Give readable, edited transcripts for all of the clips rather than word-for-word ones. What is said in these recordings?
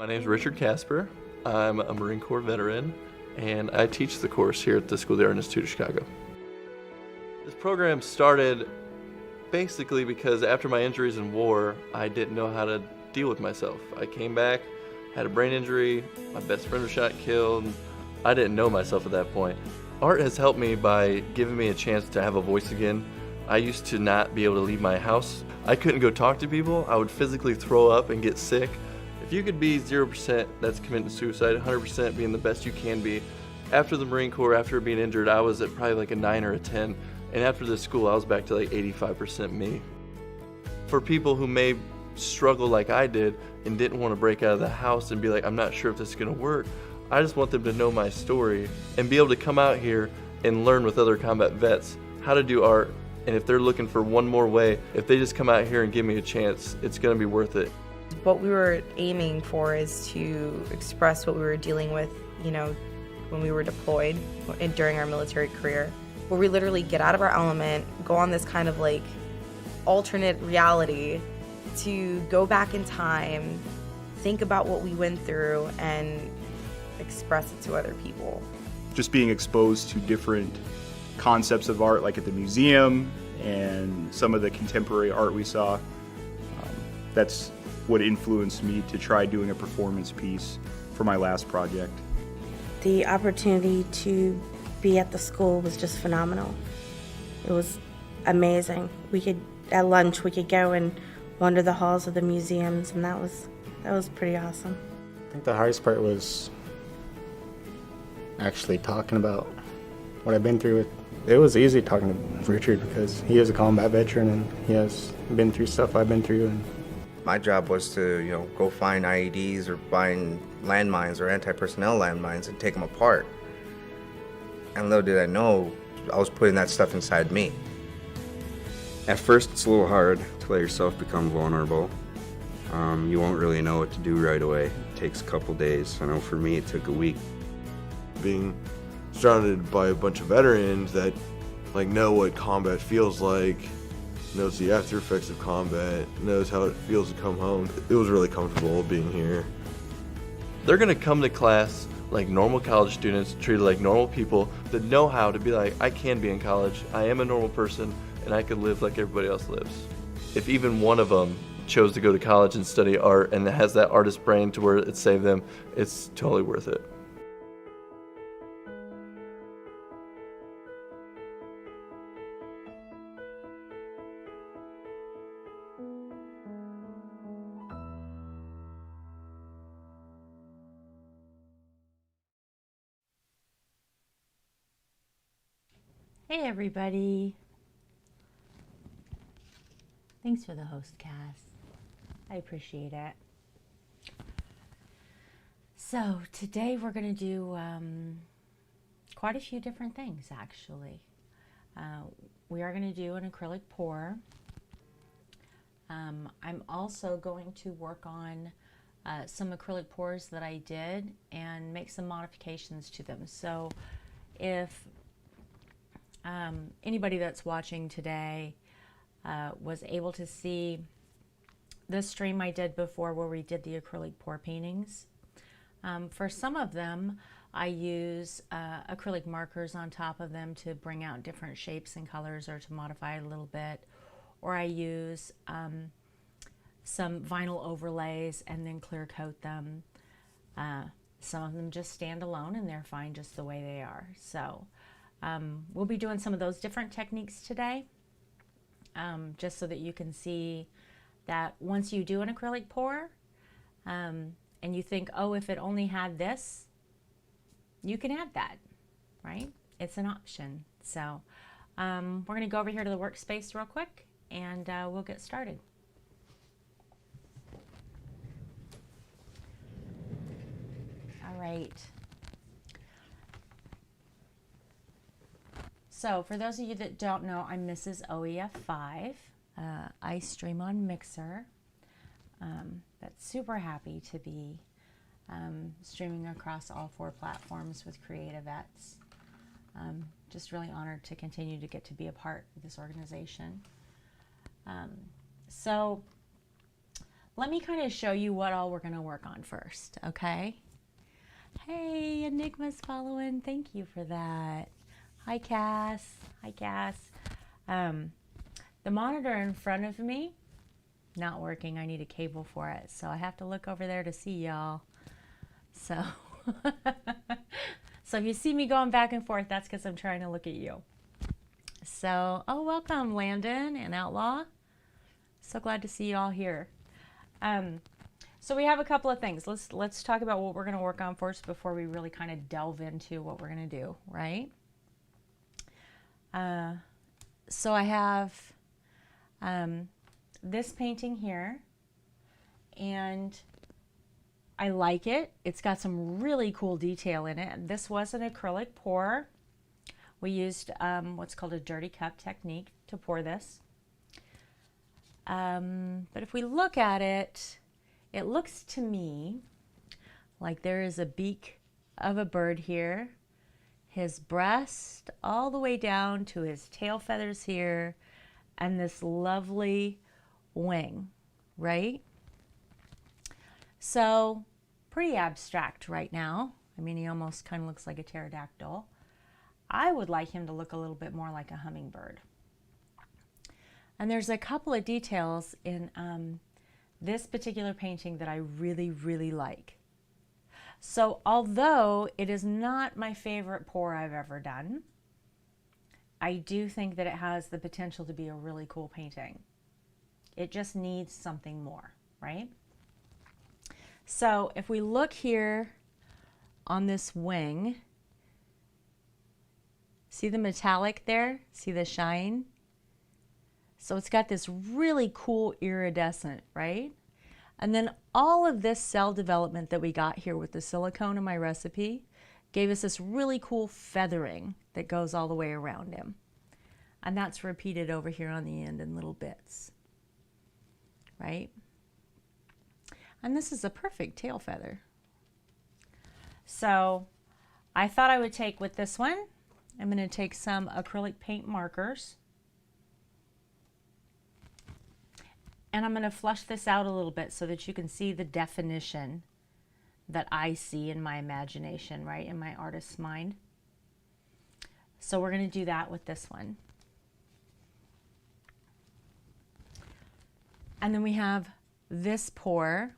My name is Richard Casper. I'm a Marine Corps veteran, and I teach the course here at the School of the Art Institute of Chicago. This program started basically because after my injuries in war, I didn't know how to deal with myself. I came back, had a brain injury, my best friend was shot and killed. I didn't know myself at that point. Art has helped me by giving me a chance to have a voice again. I used to not be able to leave my house. I couldn't go talk to people. I would physically throw up and get sick. If you could be 0%, that's committing suicide, 100% being the best you can be. After the Marine Corps, after being injured, I was at probably like a 9 or a 10. And after this school, I was back to like 85% me. For people who may struggle like I did and didn't want to break out of the house and be like, I'm not sure if this is going to work, I just want them to know my story and be able to come out here and learn with other combat vets how to do art. And if they're looking for one more way, if they just come out here and give me a chance, it's going to be worth it. What we were aiming for is to express what we were dealing with, when we were deployed and during our military career, where we literally get out of our element, go on this kind of like alternate reality to go back in time, think about what we went through, and express it to other people. Just being exposed to different concepts of art, like at the museum and some of the contemporary art we saw, that's what influenced me to try doing a performance piece for my last project. The opportunity to be at the school was just phenomenal. It was amazing. At lunch, we could go and wander the halls of the museums, and that was pretty awesome. I think the hardest part was actually talking about what I've been through. It was easy talking to Richard because he is a combat veteran and he has been through stuff I've been through. And my job was to, go find IEDs or find landmines or anti-personnel landmines and take them apart. And little did I know, I was putting that stuff inside me. At first, it's a little hard to let yourself become vulnerable. You won't really know what to do right away. It takes a couple days. I know for me, it took a week. Being surrounded by a bunch of veterans that know what combat feels like, knows the after effects of combat, knows how it feels to come home. It was really comfortable being here. They're going to come to class like normal college students, treated like normal people that know how to be like, I can be in college, I am a normal person, and I can live like everybody else lives. If even one of them chose to go to college and study art and has that artist brain to where it saved them, it's totally worth it. Hey everybody. Thanks for the host, Cass. I appreciate it. So today we're going to do quite a few different things actually. We are going to do an acrylic pour. I'm also going to work on some acrylic pours that I did and make some modifications to them. So if anybody that's watching today was able to see the stream I did before where we did the acrylic pour paintings. For some of them, I use acrylic markers on top of them to bring out different shapes and colors or to modify it a little bit. Or I use some vinyl overlays and then clear coat them. Some of them just stand alone and they're fine just the way they are. So we'll be doing some of those different techniques today, just so that you can see that once you do an acrylic pour and you think, oh, if it only had this, you can add that, right? It's an option. So we're going to go over here to the workspace real quick and we'll get started. All right. So for those of you that don't know, I'm Mrs. OEF5. I stream on Mixer. That's super happy to be streaming across all 4 platforms with CreatiVets. Just really honored to continue to get to be a part of this organization. So let me kind of show you what all we're going to work on first, okay? Hey, Enigma's following. Thank you for that. Hi, Cass. Hi, Cass. The monitor in front of me, not working. I need a cable for it, so I have to look over there to see y'all. So, so if you see me going back and forth, that's because I'm trying to look at you. So, oh, welcome, Landon and Outlaw. So glad to see you all here. So we have a couple of things. Let's talk about what we're going to work on first before we really kind of delve into what we're going to do, right? So I have this painting here, and I like it. It's got some really cool detail in it. This was an acrylic pour. We used what's called a dirty cup technique to pour this. But if we look at it, it looks to me like there is a beak of a bird here, his breast all the way down to his tail feathers here, and this lovely wing, right? So pretty abstract right now. I mean, he almost kind of looks like a pterodactyl. I would like him to look a little bit more like a hummingbird. And there's a couple of details in this particular painting that I really, really like. So although it is not my favorite pour I've ever done, I do think that it has the potential to be a really cool painting. It just needs something more, right? So if we look here on this wing, see the metallic there? See the shine? So it's got this really cool iridescent, right? And then all of this cell development that we got here with the silicone in my recipe gave us this really cool feathering that goes all the way around him. And that's repeated over here on the end in little bits, right? And this is a perfect tail feather. So I thought I would take with this one, I'm going to take some acrylic paint markers. And I'm going to flush this out a little bit so that you can see the definition that I see in my imagination, right, in my artist's mind. So we're going to do that with this one. And then we have this pour,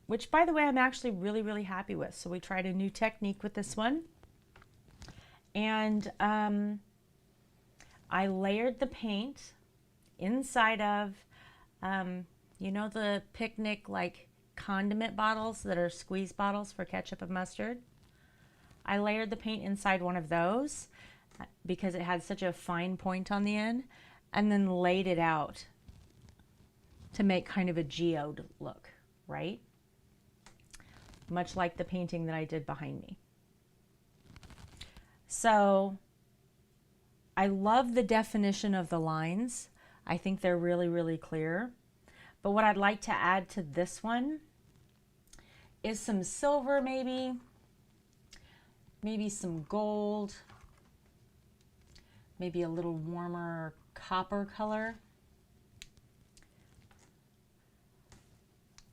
which, by the way, I'm actually really, really happy with. So we tried a new technique with this one. And I layered the paint inside of, you know, the picnic like condiment bottles that are squeeze bottles for ketchup and mustard. I layered the paint inside one of those because it had such a fine point on the end, and then laid it out to make kind of a geode look, right? Much like the painting that I did behind me. So I love the definition of the lines. I think they're really, really clear. But what I'd like to add to this one is some silver, maybe some gold, maybe a little warmer copper color.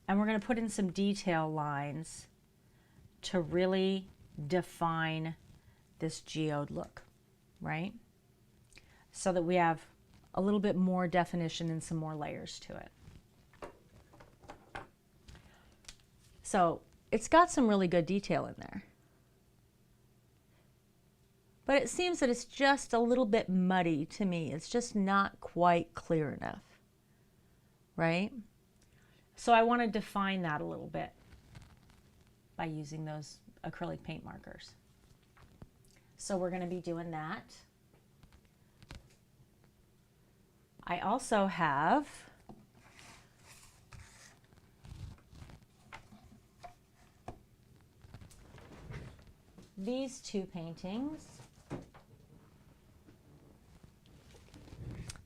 And we're going to put in some detail lines to really define this geode look, right? So that we have a little bit more definition and some more layers to it. So it's got some really good detail in there. But it seems that it's just a little bit muddy to me. It's just not quite clear enough, right? So I want to define that a little bit by using those acrylic paint markers. So we're going to be doing that. I also have these two paintings.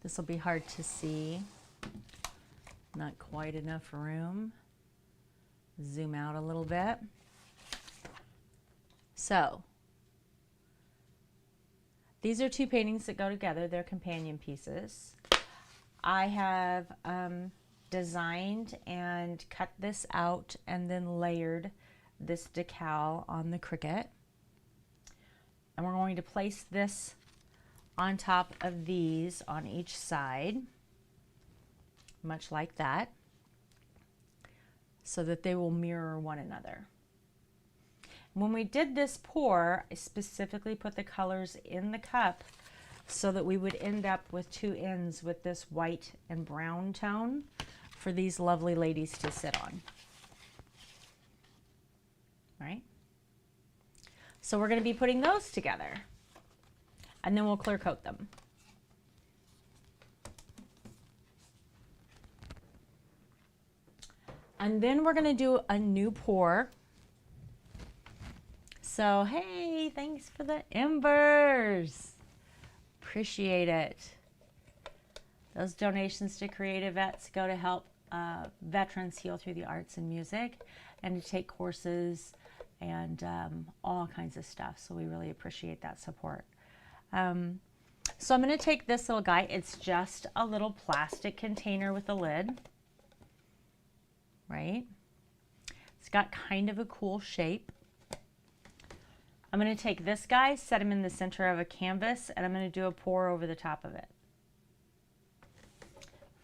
This will be hard to see. Not quite enough room. Zoom out a little bit. So, these are two paintings that go together. They're companion pieces. I have designed and cut this out and then layered this decal on the Cricut. And we're going to place this on top of these on each side, much like that, so that they will mirror one another. When we did this pour, I specifically put the colors in the cup so that we would end up with two ends with this white and brown tone for these lovely ladies to sit on. Right? So we're going to be putting those together, and then we'll clear coat them. And then we're going to do a new pour. So, hey, thanks for the embers. Appreciate it. Those donations to CreatiVets go to help veterans heal through the arts and music and to take courses and all kinds of stuff. So we really appreciate that support. So I'm going to take this little guy. It's just a little plastic container with a lid, right? It's got kind of a cool shape. I'm going to take this guy, set him in the center of a canvas, and I'm going to do a pour over the top of it.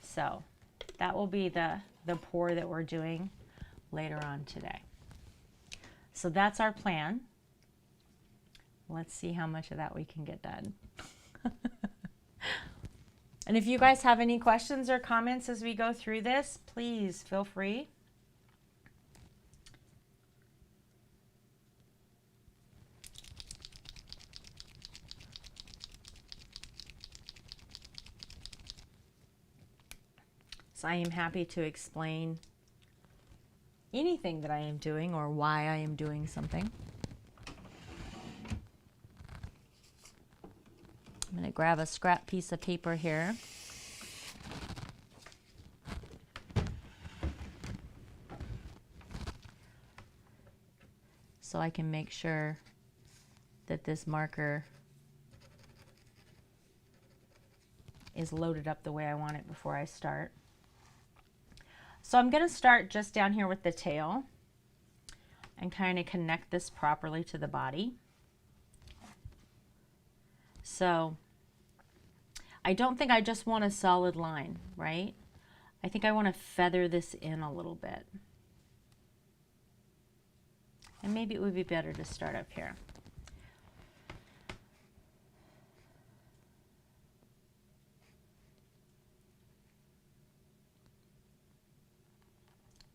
So that will be the pour that we're doing later on today. So that's our plan. Let's see how much of that we can get done. And if you guys have any questions or comments as we go through this, please feel free. So I am happy to explain anything that I am doing or why I am doing something. I'm going to grab a scrap piece of paper here. So I can make sure that this marker is loaded up the way I want it before I start. So I'm going to start just down here with the tail and kind of connect this properly to the body. So I don't think I just want a solid line, right? I think I want to feather this in a little bit. And maybe it would be better to start up here.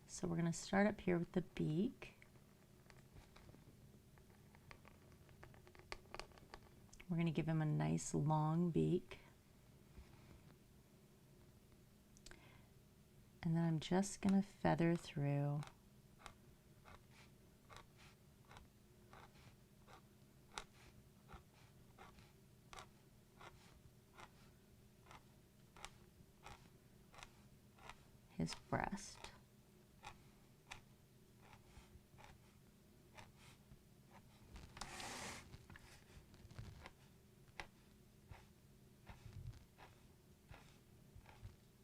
So we're going to start up here with the beak. We're going to give him a nice long beak. And then I'm just going to feather through his breast.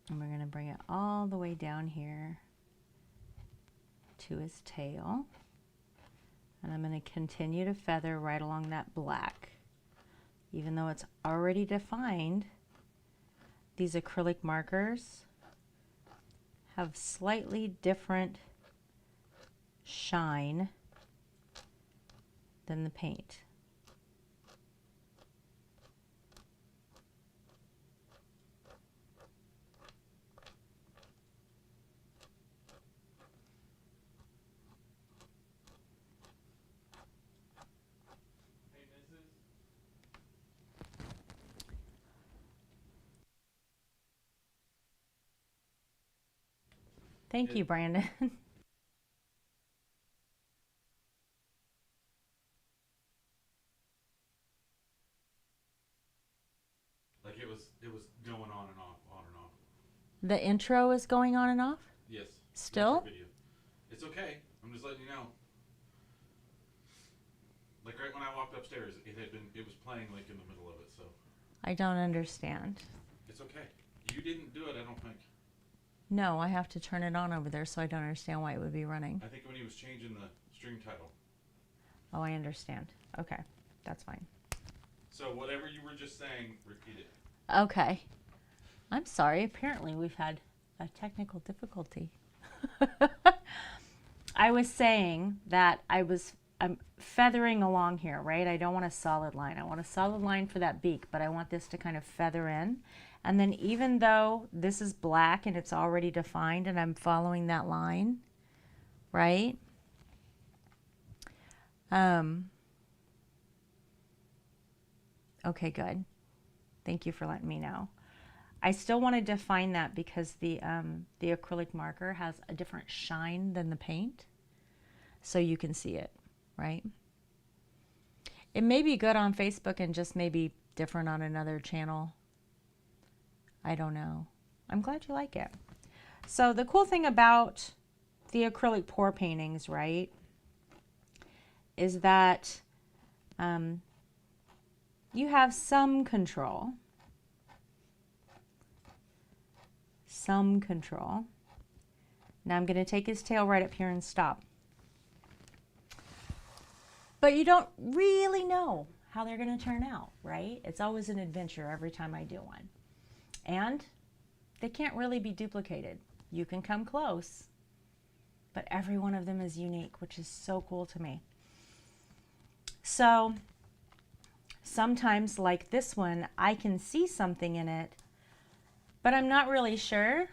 And we're going to bring it all the way down here to his tail. And I'm going to continue to feather right along that black. Even though it's already defined, these acrylic markers have slightly different shine than the paint. Thank you, Brandon. Like it was going on and off, on and off. The intro is going on and off? Yes. Still? Video. It's okay. I'm just letting you know. Like right when I walked upstairs, it was playing like in the middle of it, so. I don't understand. It's okay. You didn't do it, I don't think. No, I have to turn it on over there, so I don't understand why it would be running. I think when he was changing the string title. Oh, I understand. Okay, that's fine. So whatever you were just saying, repeat it. Okay. I'm sorry. Apparently we've had a technical difficulty. I was saying that I'm feathering along here, right? I don't want a solid line. I want a solid line for that beak, but I want this to kind of feather in. And then even though this is black and it's already defined and I'm following that line, right? Okay, good. Thank you for letting me know. I still want to define that because the acrylic marker has a different shine than the paint, so you can see it, right? It may be good on Facebook and just maybe different on another channel. I don't know. I'm glad you like it. So the cool thing about the acrylic pour paintings, right, is that you have some control. Some control. Now I'm going to take his tail right up here and stop. But you don't really know how they're going to turn out, right? It's always an adventure every time I do one. And they can't really be duplicated. You can come close, but every one of them is unique, which is so cool to me. So sometimes, like this one, I can see something in it, but I'm not really sure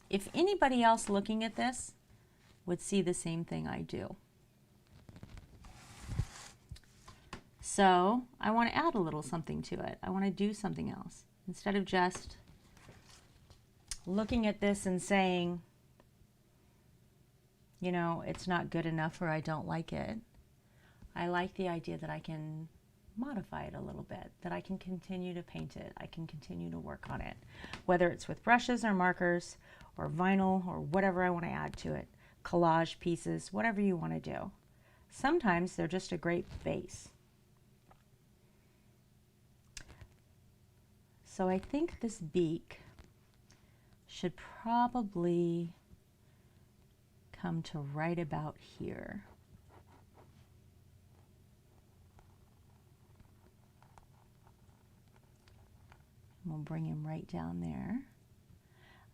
if anybody else looking at this would see the same thing I do. So I want to add a little something to it. I want to do something else. Instead of just looking at this and saying, you know, it's not good enough or I don't like it, I like the idea that I can modify it a little bit, that I can continue to paint it, I can continue to work on it, whether it's with brushes or markers or vinyl or whatever I want to add to it, collage pieces, whatever you want to do. Sometimes they're just a great base. So I think this beak should probably come to right about here. We'll bring him right down there.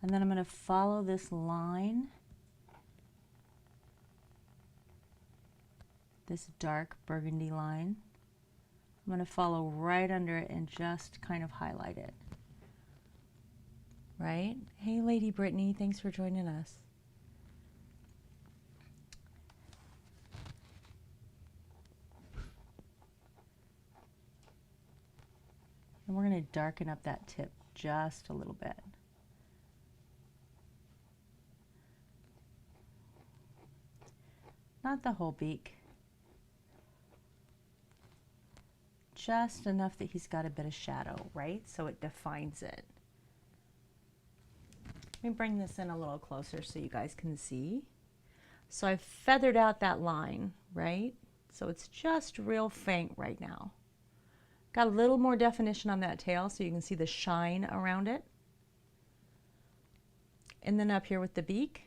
And then I'm going to follow this line, this dark burgundy line. I'm going to follow right under it and just kind of highlight it. Right? Hey, Lady Brittany, thanks for joining us. And we're going to darken up that tip just a little bit. Not the whole beak. Just enough that he's got a bit of shadow, right? So it defines it. Let me bring this in a little closer so you guys can see. So I've feathered out that line, right? So it's just real faint right now. Got a little more definition on that tail so you can see the shine around it. And then up here with the beak,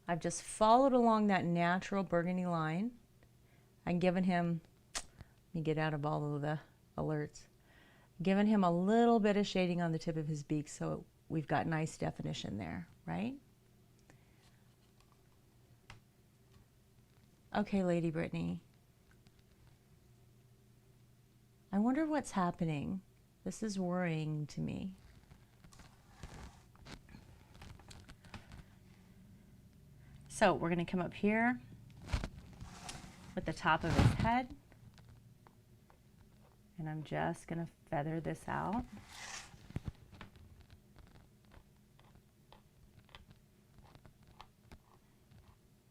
I've just followed along that natural burgundy line. I'm giving him, let me get out of all of the alerts, giving him a little bit of shading on the tip of his beak so we've got nice definition there, right? Okay, Lady Brittany. I wonder what's happening. This is worrying to me. So we're going to come up here with the top of his head. And I'm just going to feather this out.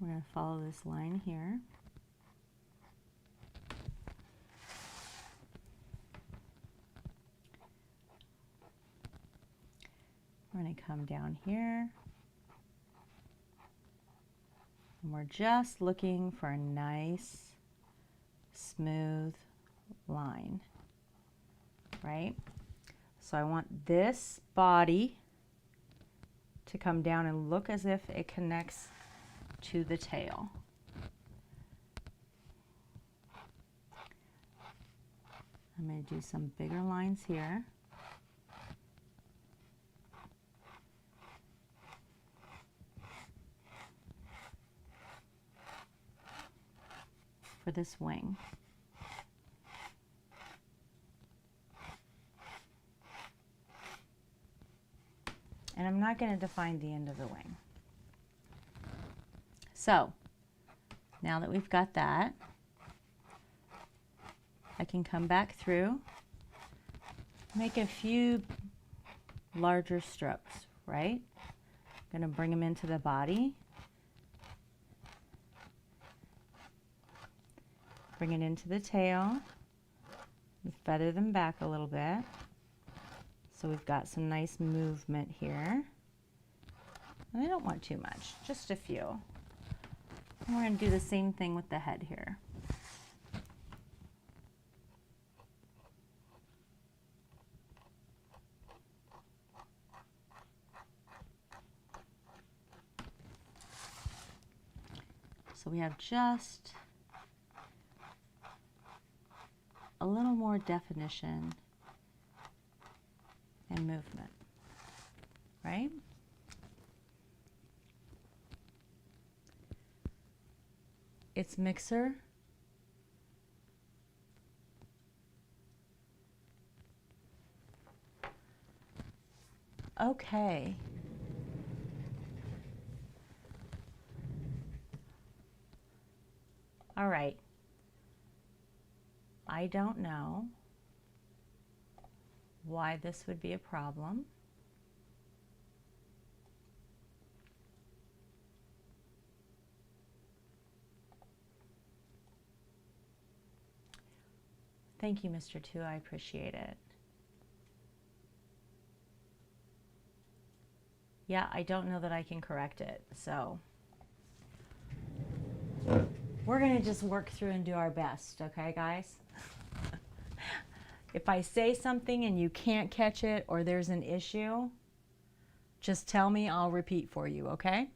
We're going to follow this line here. We're going to come down here. And we're just looking for a nice, smooth line, right? So I want this body to come down and look as if it connects to the tail. I'm going to do some bigger lines here. For this wing. And I'm not going to define the end of the wing. So, now that we've got that, I can come back through, make a few larger strokes, right? I'm going to bring them into the body. Bring it into the tail. Feather them back a little bit. So we've got some nice movement here. And I don't want too much, just a few. And we're going to do the same thing with the head here. So we have just a little more definition and movement, right? It's mixer. Okay. All right. I don't know why this would be a problem. Thank you, Mr. Two. I appreciate it. Yeah, I don't know that I can correct it, so we're going to just work through and do our best, okay, guys? If I say something and you can't catch it or there's an issue, just tell me, I'll repeat for you, okay?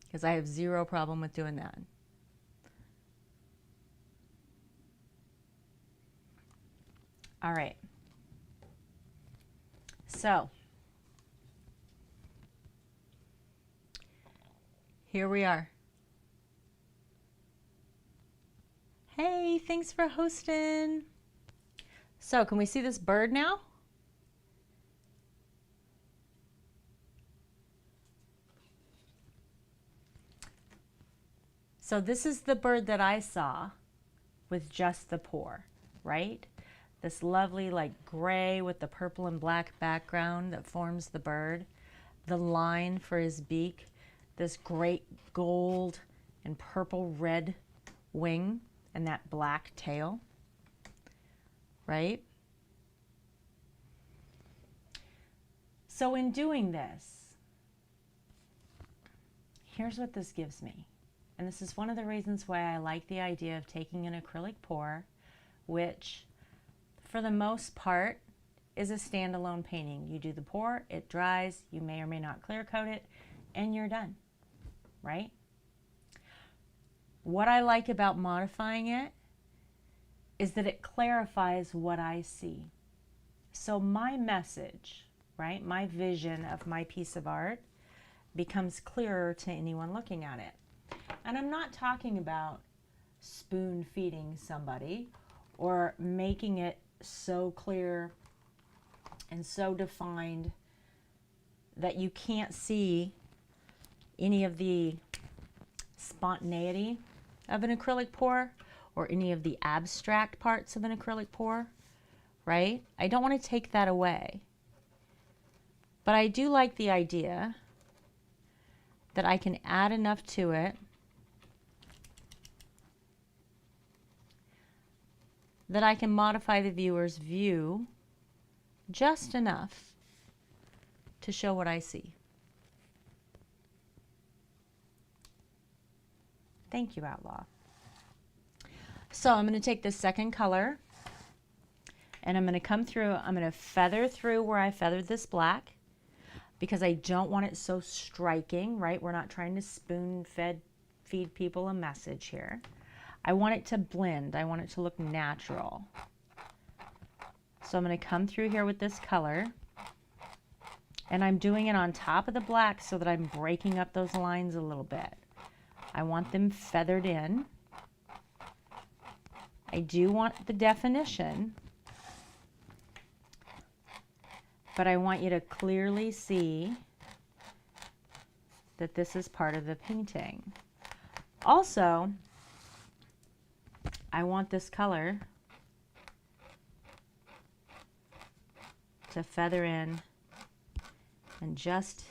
Because I have zero problem with doing that. All right. So, here we are. Hey, thanks for hosting. So, can we see this bird now? So this is the bird that I saw with just the pour, right? This lovely like gray with the purple and black background that forms the bird. The line for his beak, this great gold and purple red wing, and that black tail, right? So in doing this, here's what this gives me. And this is one of the reasons why I like the idea of taking an acrylic pour, which for the most part is a standalone painting. You do the pour, it dries, you may or may not clear coat it, and you're done, right? What I like about modifying it is that it clarifies what I see. So my message, right, my vision of my piece of art becomes clearer to anyone looking at it. And I'm not talking about spoon feeding somebody or making it so clear and so defined that you can't see any of the spontaneity of an acrylic pour or any of the abstract parts of an acrylic pour, right? I don't want to take that away. But I do like the idea that I can add enough to it that I can modify the viewer's view just enough to show what I see. Thank you, Outlaw. So I'm going to take this second color And I'm going to come through, I'm going to feather through where I feathered this black because I don't want it so striking, right? We're not trying to feed people a message here. I want it to blend. I want it to look natural. So I'm going to come through here with this color, and I'm doing it on top of the black so that I'm breaking up those lines a little bit. I want them feathered in. I do want the definition, but I want you to clearly see that this is part of the painting. Also, I want this color to feather in and just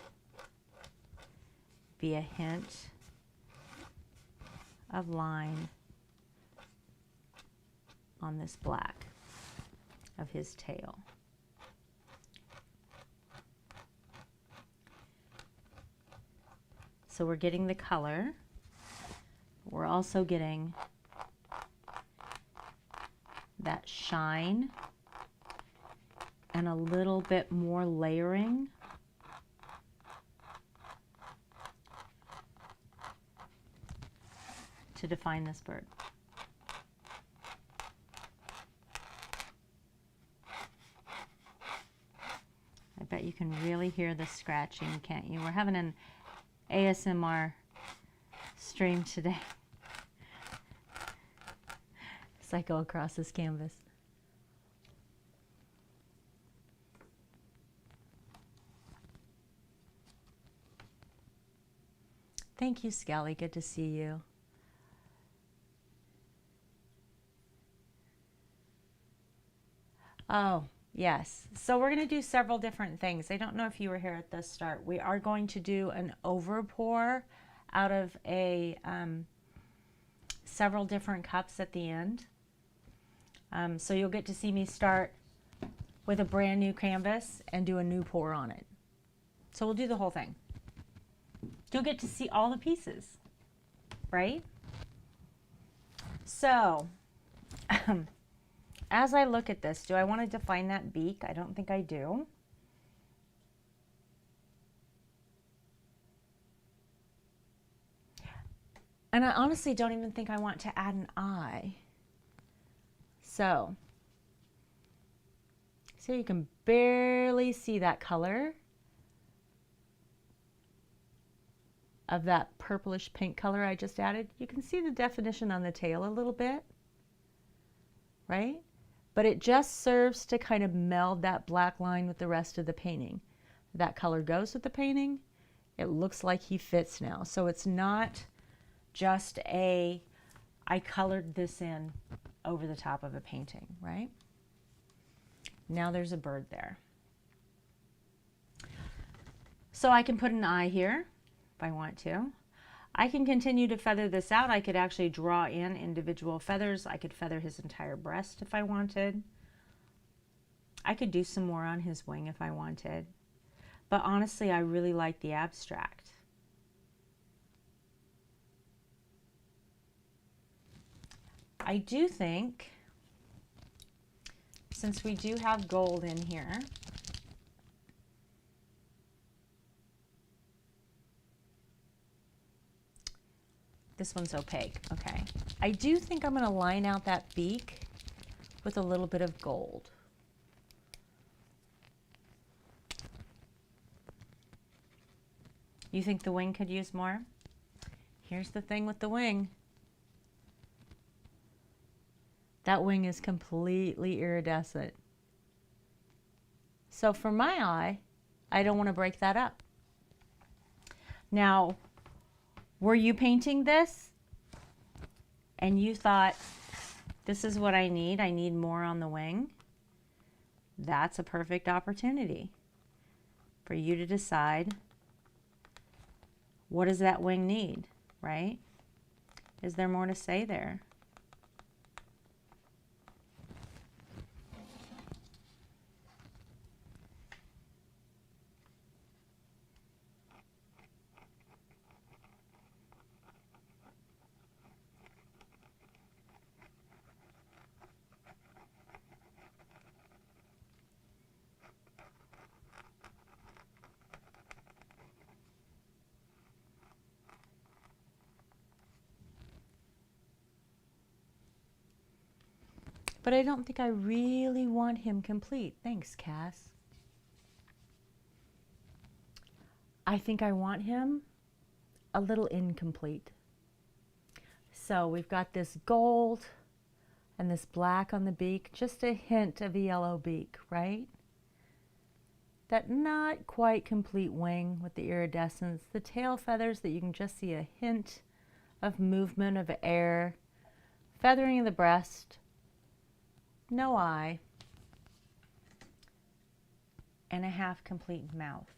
be a hint of line on this black of his tail. So we're getting the color. We're also getting that shine and a little bit more layering. To define this bird. I bet you can really hear the scratching, can't you? We're having an ASMR stream today as I go across this canvas. Thank you, Skelly. Good to see you. Oh, yes. So we're going to do several different things. I don't know if you were here at the start. We are going to do an over pour out of a several different cups at the end. So you'll get to see me start with a brand new canvas and do a new pour on it. So we'll do the whole thing. You'll get to see all the pieces, right? So, as I look at this, do I want to define that beak? I don't think I do. And I honestly don't even think I want to add an eye. So you can barely see that color of that purplish pink color I just added. You can see the definition on the tail a little bit, right? But it just serves to kind of meld that black line with the rest of the painting. That color goes with the painting. It looks like he fits now. So it's not just I colored this in over the top of a painting, right? Now there's a bird there. So I can put an eye here if I want to. I can continue to feather this out. I could actually draw in individual feathers. I could feather his entire breast if I wanted. I could do some more on his wing if I wanted. But honestly, I really like the abstract. I do think, since we do have gold in here, this one's opaque, okay. I do think I'm going to line out that beak with a little bit of gold. You think the wing could use more? Here's the thing with the wing. That wing is completely iridescent. So for my eye, I don't want to break that up. Now, were you painting this and you thought, this is what I need more on the wing? That's a perfect opportunity for you to decide, what does that wing need, right? Is there more to say there? But I don't think I really want him complete. Thanks, Cass. I think I want him a little incomplete. So we've got this gold and this black on the beak, just a hint of a yellow beak, right? That not quite complete wing with the iridescence, the tail feathers that you can just see a hint of movement of air, feathering of the breast, no eye, and a half complete mouth.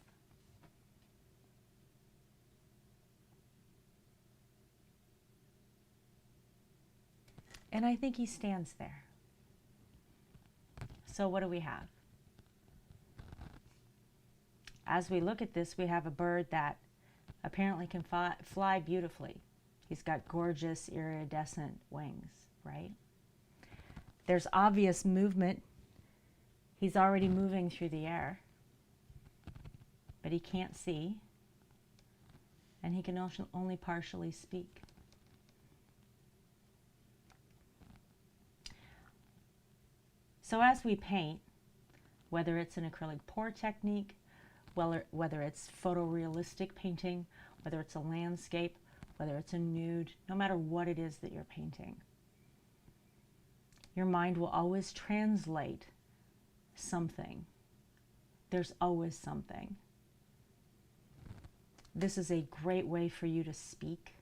And I think he stands there. So what do we have? As we look at this, we have a bird that apparently can fly beautifully. He's got gorgeous iridescent wings, right? There's obvious movement. He's already moving through the air, but he can't see, and he can only partially speak. So as we paint, whether it's an acrylic pour technique, whether it's photorealistic painting, whether it's a landscape, whether it's a nude, no matter what it is that you're painting, your mind will always translate something. There's always something. This is a great way for you to speak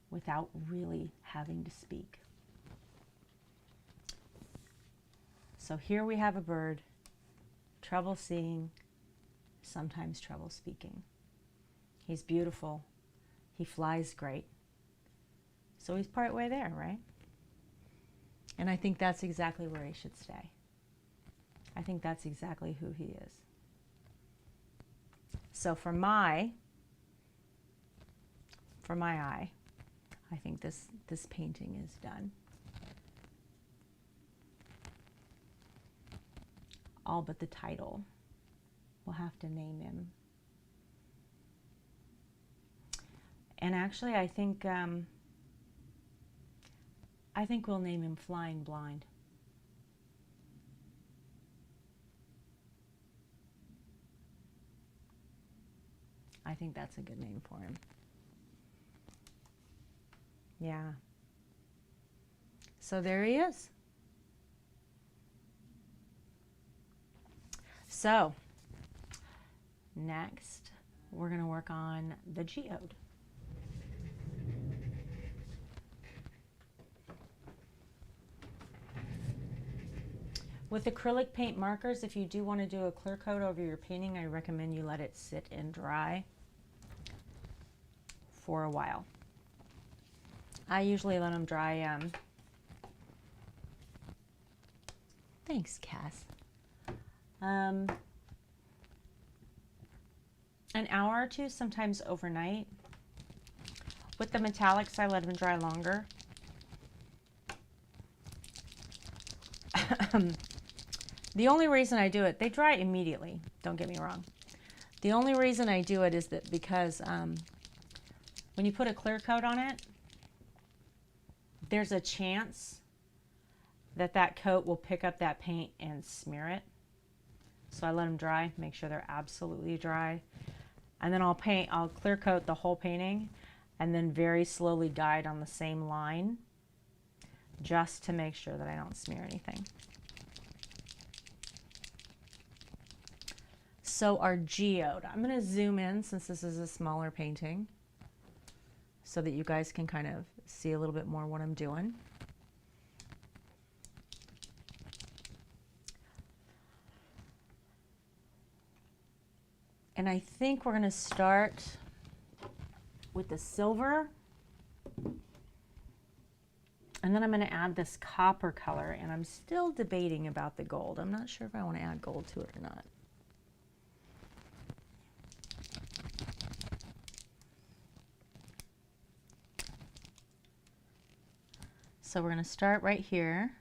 without really having to speak. So here we have a bird, trouble seeing, sometimes trouble speaking. He's beautiful. He flies great. So he's partway there, right? And I think that's exactly where he should stay. I think that's exactly who he is. So for my eye, I think this painting is done. All but the title. We'll have to name him. And actually, I think we'll name him Flying Blind. I think that's a good name for him. Yeah. So there he is. So, next, we're going to work on the geode. With acrylic paint markers, if you do want to do a clear coat over your painting, I recommend you let it sit and dry for a while. I usually let them dry. Thanks, Cass. An hour or two, sometimes overnight. With the metallics, I let them dry longer. The only reason I do it, they dry immediately, don't get me wrong. The only reason I do it is that because when you put a clear coat on it, there's a chance that that coat will pick up that paint and smear it. So I let them dry, make sure they're absolutely dry. And then I'll clear coat the whole painting and then very slowly guide on the same line just to make sure that I don't smear anything. So our geode, I'm going to zoom in since this is a smaller painting so that you guys can kind of see a little bit more what I'm doing. And I think we're going to start with the silver. And then I'm going to add this copper color, and I'm still debating about the gold. I'm not sure if I want to add gold to it or not. So we're going to start right here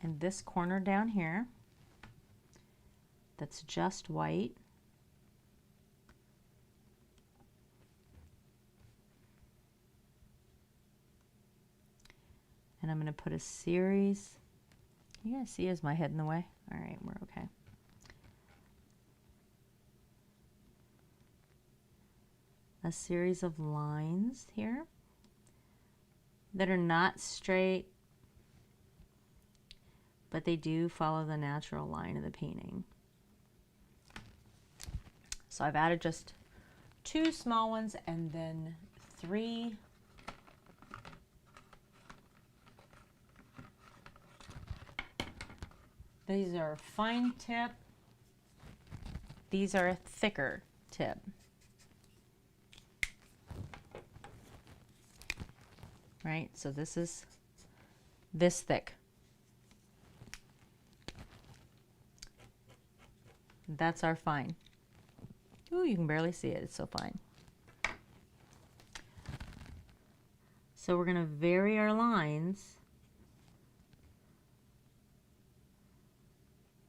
in this corner down here that's just white. And I'm going to put a series. You guys see, is my head in the way? All right, we're okay. A series of lines here that are not straight, but they do follow the natural line of the painting. So I've added just 2 small ones and then 3 . These are fine tip. These are a thicker tip. Right, so this is this thick. That's our fine. Ooh, you can barely see it, it's so fine. So we're gonna vary our lines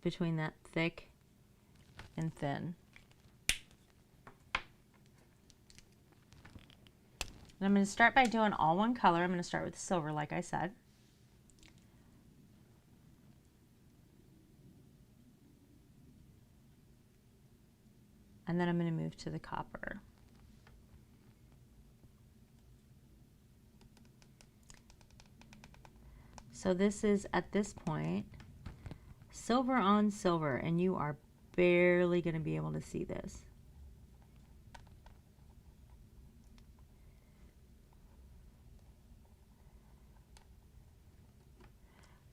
between that thick and thin. And I'm going to start by doing all one color. I'm going to start with silver, like I said. And then I'm going to move to the copper. So this is, at this point, silver on silver, and you are barely going to be able to see this.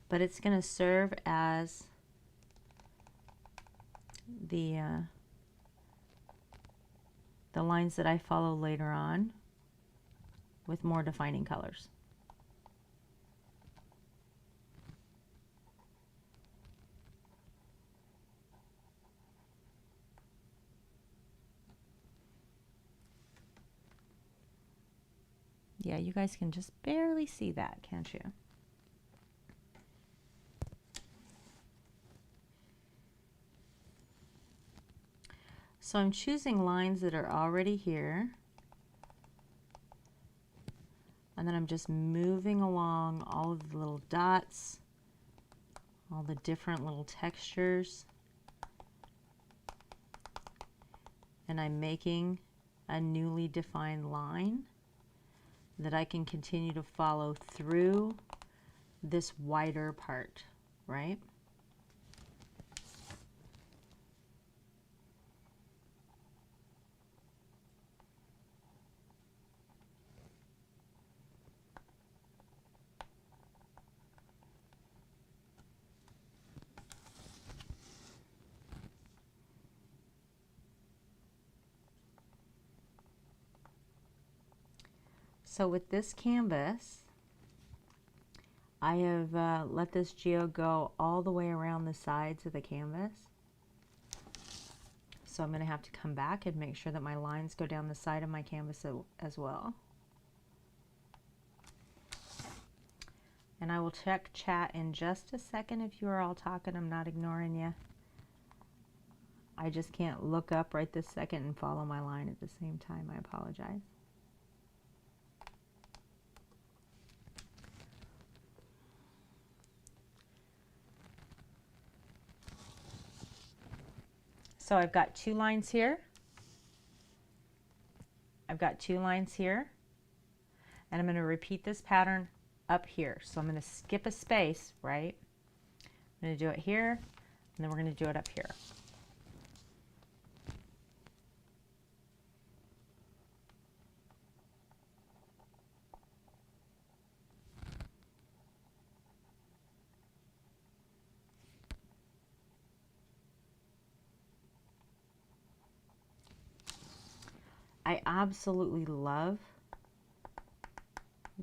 But it's going to serve as the lines that I follow later on with more defining colors. Yeah, you guys can just barely see that, can't you? So I'm choosing lines that are already here, and then I'm just moving along all of the little dots, all the different little textures, and I'm making a newly defined line that I can continue to follow through this wider part, right? So with this canvas, I have let this geode go all the way around the sides of the canvas. So I'm going to have to come back and make sure that my lines go down the side of my canvas as well. And I will check chat in just a second. If you are all talking, I'm not ignoring you. I just can't look up right this second and follow my line at the same time. I apologize. So I've got 2 lines here. I've got 2 lines here. And I'm going to repeat this pattern up here. So I'm going to skip a space, right? I'm going to do it here, and then we're going to do it up here. I absolutely love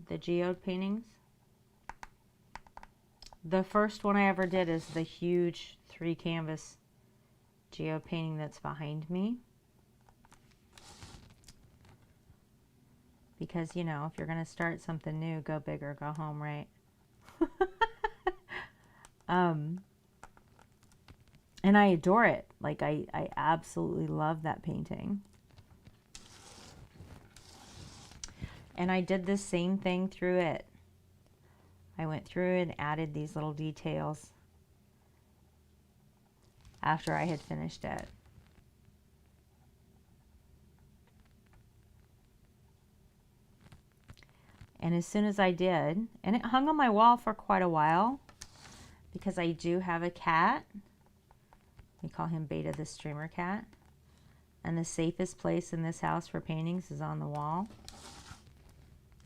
the geode paintings. The first one I ever did is the huge 3 canvas geode painting that's behind me. Because, you know, if you're going to start something new, go big or go home, right? And I adore it. Like, I absolutely love that painting. And I did the same thing through it. I went through and added these little details after I had finished it. And as soon as I did, and it hung on my wall for quite a while because I do have a cat. We call him Beta the streamer cat. And the safest place in this house for paintings is on the wall,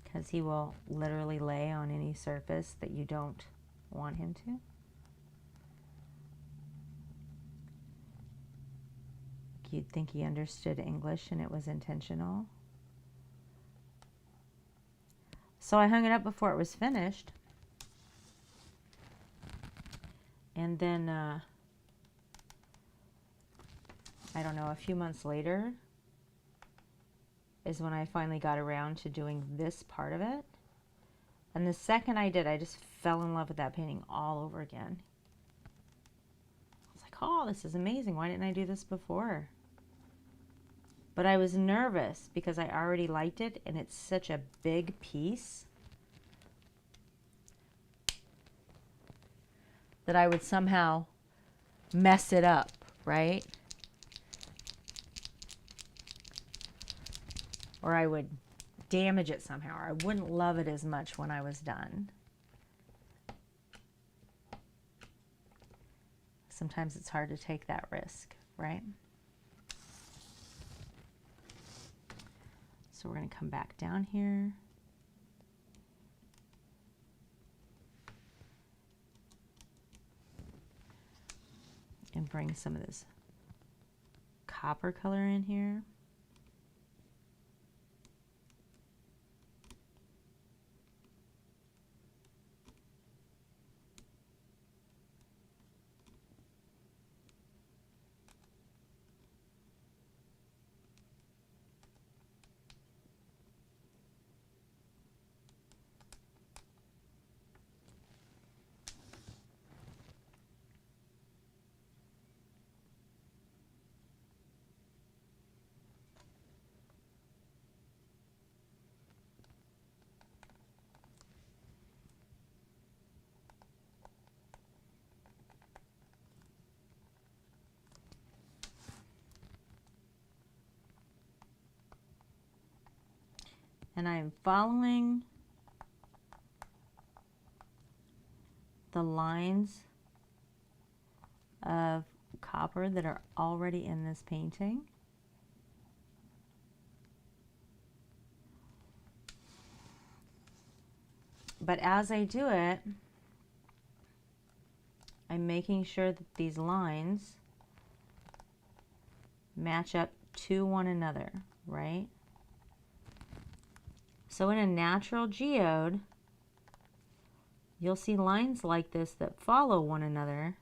because he will literally lay on any surface that you don't want him to. You'd think he understood English and it was intentional. So I hung it up before it was finished. And then, I don't know, a few months later is when I finally got around to doing this part of it. And the second I did, I just fell in love with that painting all over again. I was like, oh, this is amazing. Why didn't I do this before? But I was nervous because I already liked it, and it's such a big piece that I would somehow mess it up, right? Or I would damage it somehow, or I wouldn't love it as much when I was done. Sometimes it's hard to take that risk, right? So we're going to come back down here. And bring some of this copper color in here. And I'm following the lines of copper that are already in this painting. But as I do it, I'm making sure that these lines match up to one another, right? So in a natural geode, you'll see lines like this that follow one another,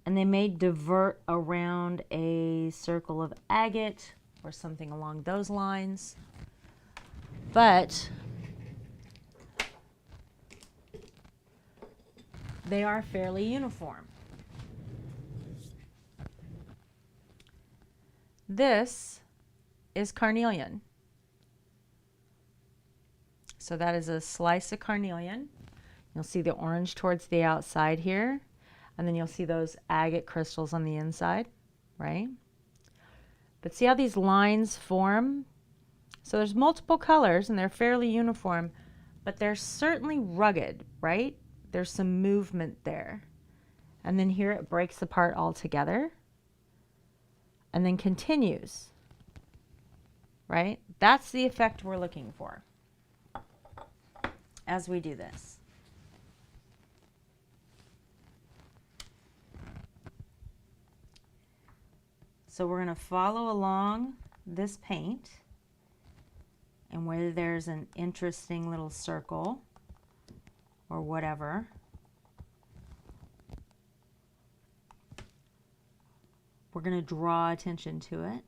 and they may divert around a circle of agate or something along those lines, but they are fairly uniform. This is carnelian. So that is a slice of carnelian. You'll see the orange towards the outside here, and then you'll see those agate crystals on the inside, right? But see how these lines form? So there's multiple colors and they're fairly uniform, but they're certainly rugged, right? There's some movement there. And then here it breaks apart altogether and then continues. Right? That's the effect we're looking for as we do this. So we're going to follow along this paint, and where there's an interesting little circle or whatever, we're going to draw attention to it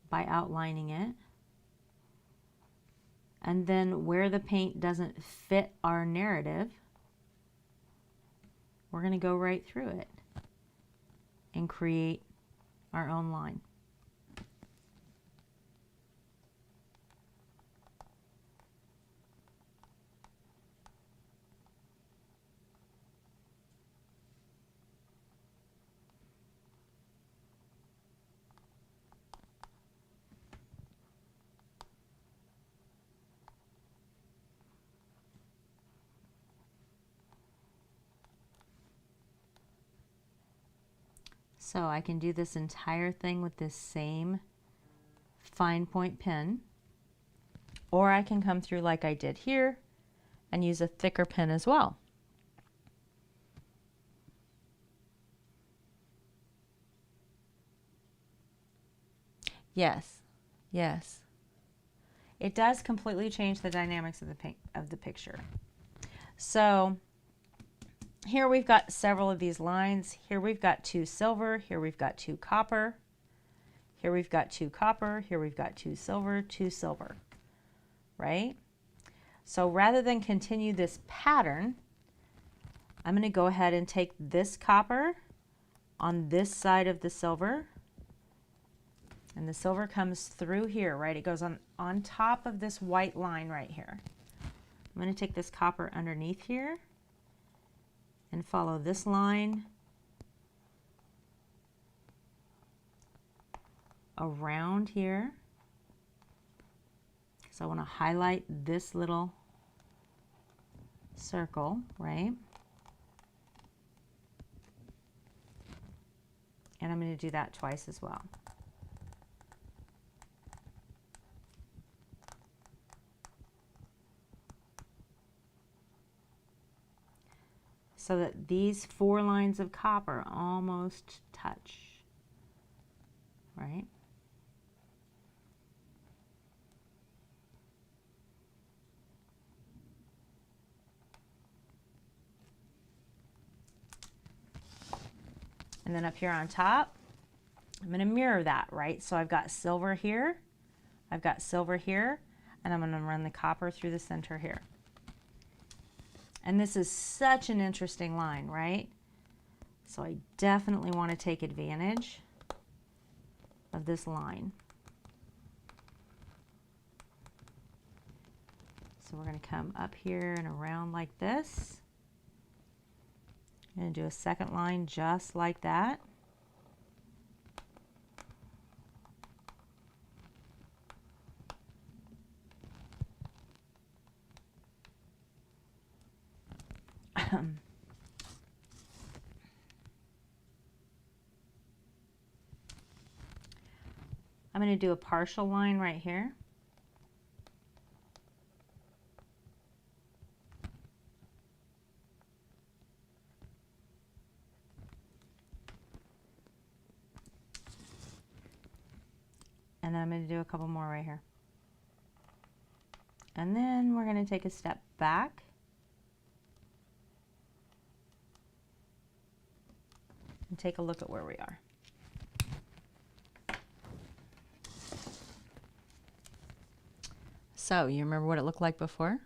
by outlining it. And then where the paint doesn't fit our narrative, we're going to go right through it and create our own line. So I can do this entire thing with this same fine point pen, or I can come through like I did here and use a thicker pen as well. Yes, yes. It does completely change the dynamics of the picture. So here we've got several of these lines. Here we've got 2 silver, here we've got 2 copper, here we've got 2 copper, here we've got 2 silver, 2 silver, right? So rather than continue this pattern, I'm going to go ahead and take this copper on this side of the silver, and the silver comes through here, right? It goes on top of this white line right here. I'm going to take this copper underneath here and follow this line around here. So I want to highlight this little circle, right? And I'm going to do that twice as well. So that these 4 lines of copper almost touch, right? And then up here on top, I'm going to mirror that, right? So I've got silver here, I've got silver here, and I'm going to run the copper through the center here. And this is such an interesting line, right? So I definitely want to take advantage of this line. So we're going to come up here and around like this. I'm going to do a second line just like that. I'm going to do a partial line right here. And then I'm going to do a couple more right here. And then we're going to take a step back. And take a look at where we are. So, you remember what it looked like before?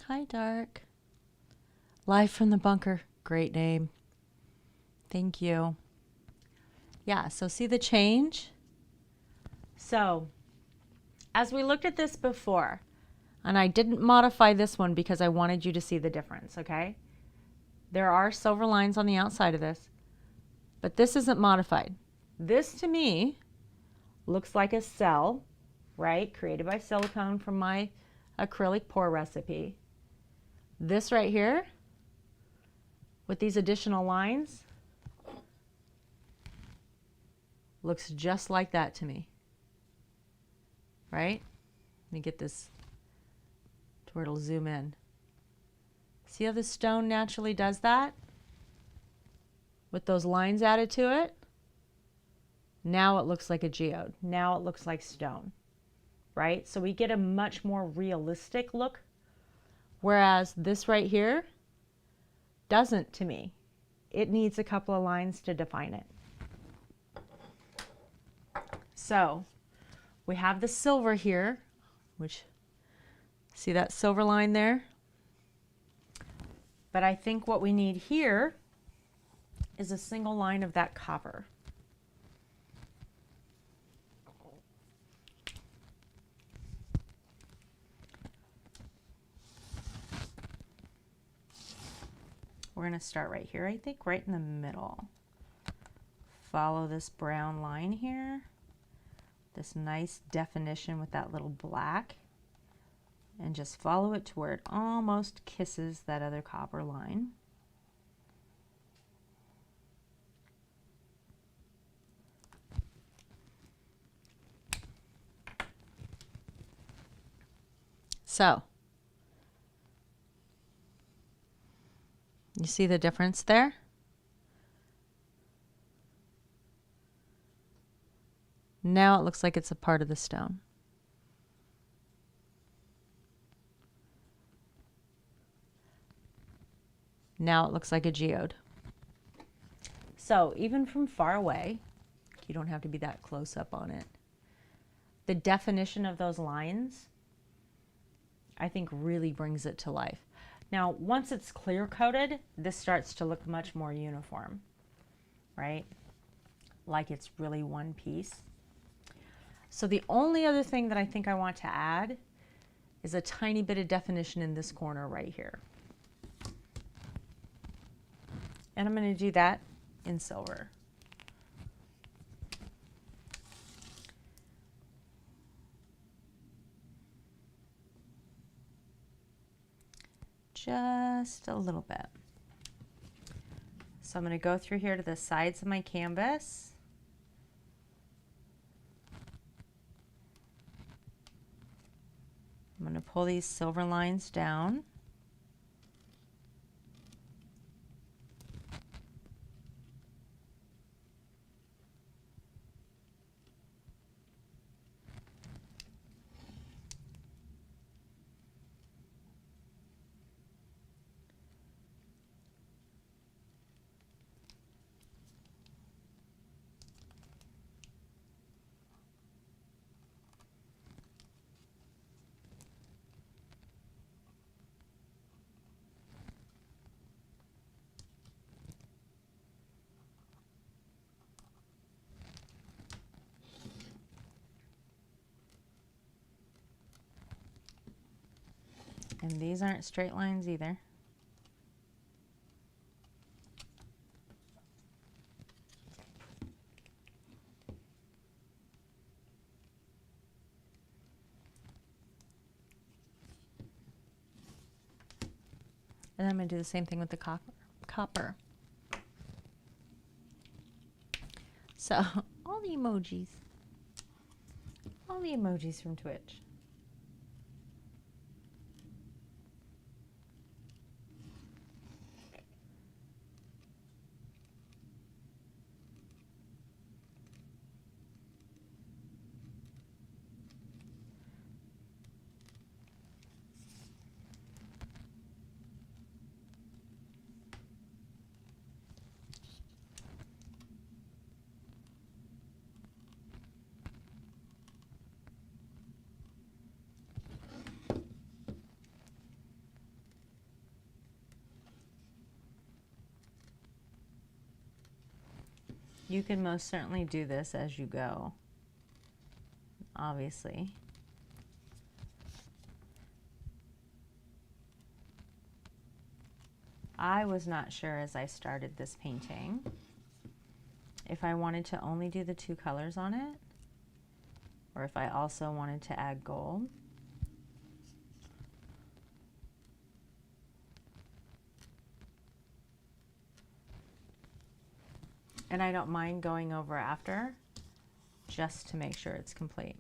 Hi, Dark. Live from the bunker. Great name. Thank you. Yeah, so see the change? So, as we looked at this before, and I didn't modify this one because I wanted you to see the difference, okay? There are silver lines on the outside of this, but this isn't modified. This, to me, looks like a cell, right? Created by silicone from my acrylic pour recipe. This right here, with these additional lines, looks just like that to me, right? Let me get this to where it'll zoom in. See how the stone naturally does that? With those lines added to it? Now it looks like a geode. Now it looks like stone, right? So we get a much more realistic look, whereas this right here doesn't to me. It needs a couple of lines to define it. So we have the silver here, which, see that silver line there? But I think what we need here is a single line of that copper. We're going to start right here, I think, right in the middle. follow this brown line here, this nice definition with that little black, and just follow it to where it almost kisses that other copper line. So, you see the difference there? Now it looks like it's a part of the stone. Now it looks like a geode. So even from far away, you don't have to be that close up on it. The definition of those lines, I think, really brings it to life. Now, once it's clear coated, this starts to look much more uniform, right? Like it's really one piece. So the only other thing that I think I want to add is a tiny bit of definition in this corner right here. And I'm going to do that in silver. Just a little bit. So I'm going to go through here to the sides of my canvas. I'm going to pull these silver lines down. And these aren't straight lines either. And I'm going to do the same thing with the copper. So, all the emojis from Twitch. You can most certainly do this as you go, obviously. I was not sure as I started this painting if I wanted to only do the two colors on it, or if I also wanted to add gold. And I don't mind going over after, just to make sure it's complete.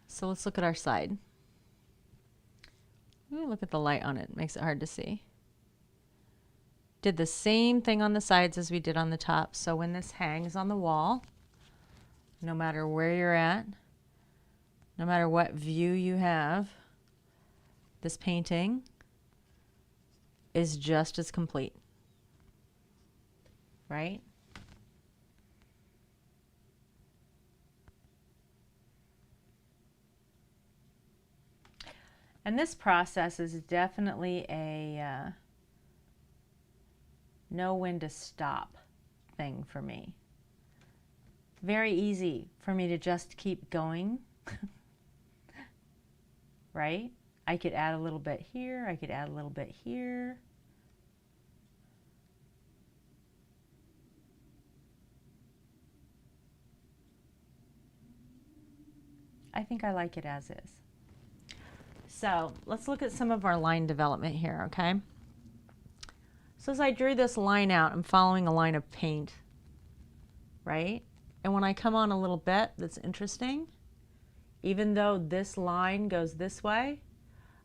So let's look at our side. Ooh, look at the light on it, makes it hard to see. Did the same thing on the sides as we did on the top. So when this hangs on the wall, no matter where you're at, no matter what view you have, this painting is just as complete, right? And this process is definitely a know when to stop thing for me. Very easy for me to just keep going, right? I could add a little bit here, I could add a little bit here. I like it as is. So let's look at some of our line development here, okay? So as I drew this line out, I'm following a line of paint, right? And when I come on a little bit, that's interesting. Even though this line goes this way,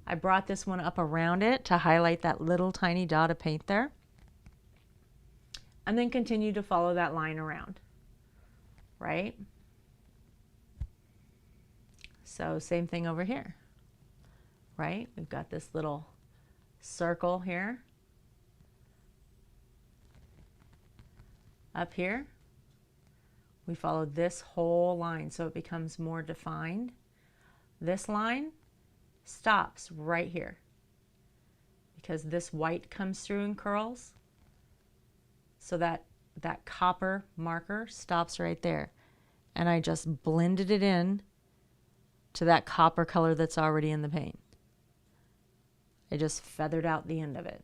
I brought this one up around it to highlight that little tiny dot of paint there. And then continue to follow that line around, right? So same thing over here, right? We've got this little circle here. Up here, we follow this whole line so it becomes more defined. This line stops right here because this white comes through and curls. So that copper marker stops right there. And I just blended it in to that copper color that's already in the paint. I just feathered out the end of it.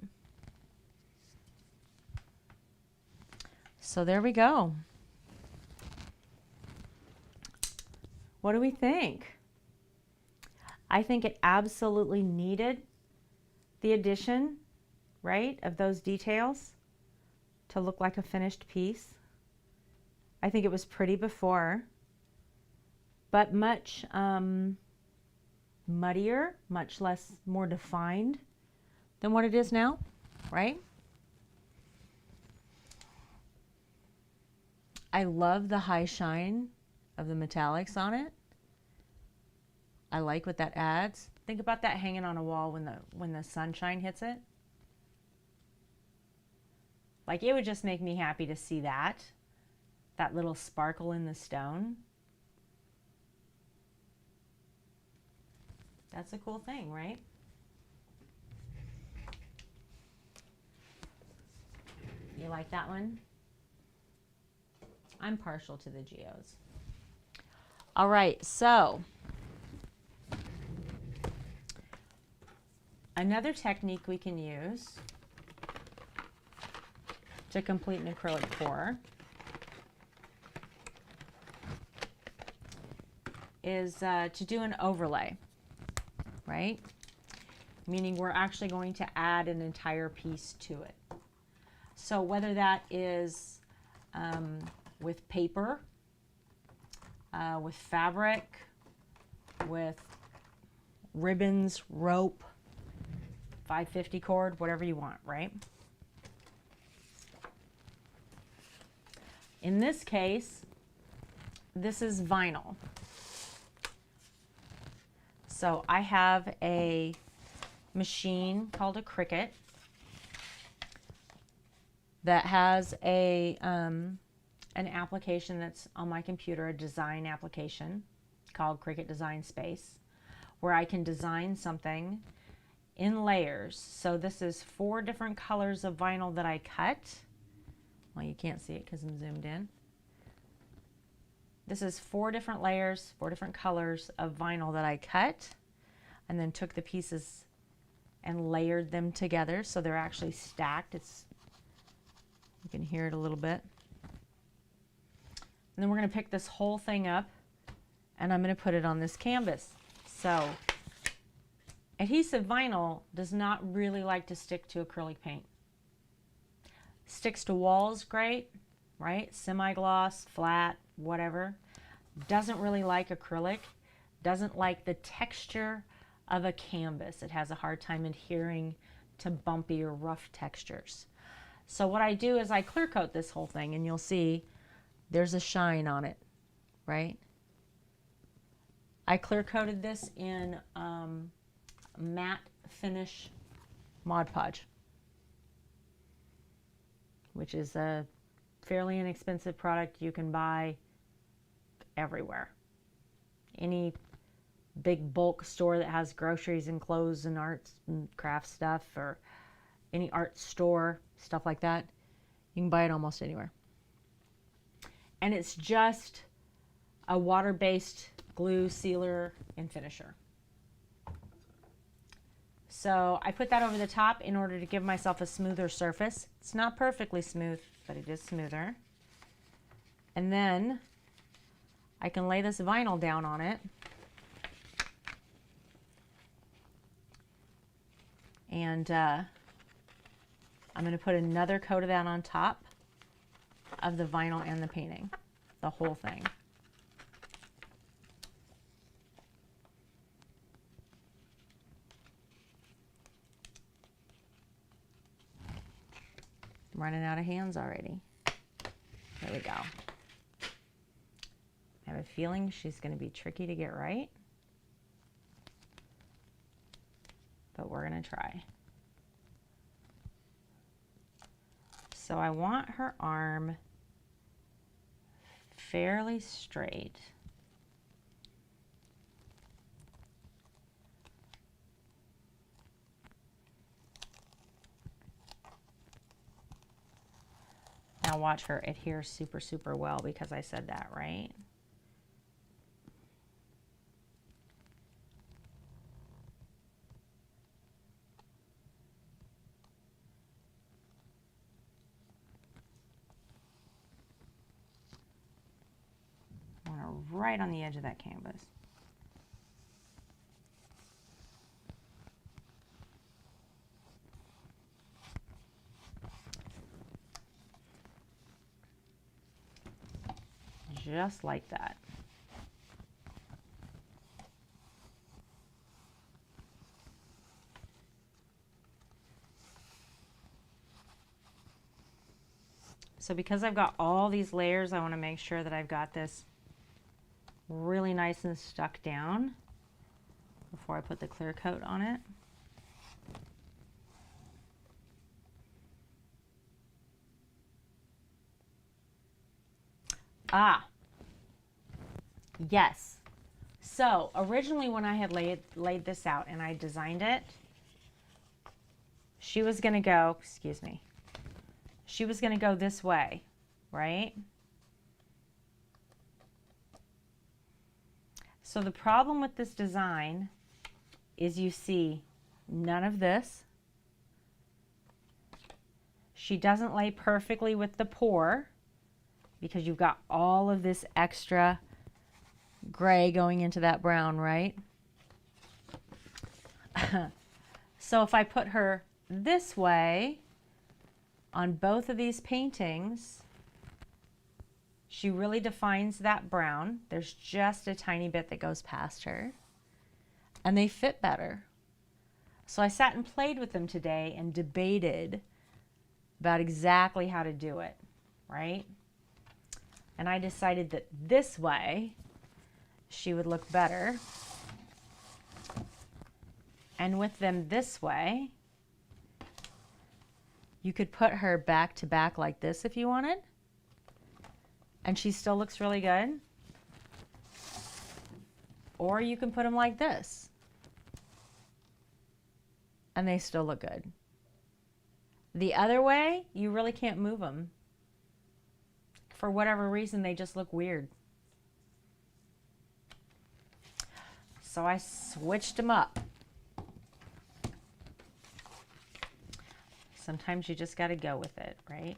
So there we go. What do we think? I think it absolutely needed the addition, right, of those details to look like a finished piece. I think it was pretty before, but much muddier, much more defined than what it is now, right? I love the high shine of the metallics on it. I like what that adds. Think about that hanging on a wall when the sunshine hits it. Like, it would just make me happy to see that little sparkle in the stone. That's a cool thing, right? You like that one? I'm partial to the geos. All right, so another technique we can use to complete an acrylic pour is to do an overlay, right? Meaning we're actually going to add an entire piece to it. So whether that is with paper, with fabric, with ribbons, rope, 550 cord, whatever you want, right? In this case, this is vinyl. So I have a machine called a Cricut that has an application that's on my computer, a design application called Cricut Design Space, where I can design something in layers. So this is 4 different colors of vinyl that I cut. Well, you can't see it because I'm zoomed in. This is 4 different layers, 4 different colors of vinyl that I cut and then took the pieces and layered them together so they're actually stacked. You can hear it a little bit. And then we're going to pick this whole thing up and I'm going to put it on this canvas. So adhesive vinyl does not really like to stick to acrylic paint. Sticks to walls great, right? Semi-gloss, flat, whatever. Doesn't really like acrylic. Doesn't like the texture of a canvas. It has a hard time adhering to bumpy or rough textures. So what I do is I clear coat this whole thing and you'll see there's a shine on it, right? I clear coated this in matte finish Mod Podge, which is a fairly inexpensive product you can buy everywhere. Any big bulk store that has groceries and clothes and arts and craft stuff, or any art store, stuff like that, you can buy it almost anywhere. And it's just a water-based glue, sealer, and finisher. So I put that over the top in order to give myself a smoother surface. It's not perfectly smooth, but it is smoother. And then I can lay this vinyl down on it And I'm going to put another coat of that on top of the vinyl and the painting, the whole thing. I'm running out of hands already. There we go. I have a feeling she's going to be tricky to get right, but we're going to try. So I want her arm fairly straight. Now watch her adhere super, super well because I said that, right? I want her right on the edge of that canvas. Just like that. So because I've got all these layers, I want to make sure that I've got this really nice and stuck down before I put the clear coat on it. Ah, yes. So originally when I had laid this out and I designed it, she was going to go, excuse me, she was going to go this way, right? So the problem with this design is you see none of this. She doesn't lay perfectly with the pour because you've got all of this extra gray going into that brown, right? So if I put her this way on both of these paintings, she really defines that brown. There's just a tiny bit that goes past her, and they fit better. So I sat and played with them today and debated about exactly how to do it, right? And I decided that this way she would look better. And with them this way, you could put her back to back like this if you wanted, and she still looks really good. Or you can put them like this, and they still look good. The other way, you really can't move them. For whatever reason, they just look weird. So I switched them up. Sometimes you just got to go with it, right?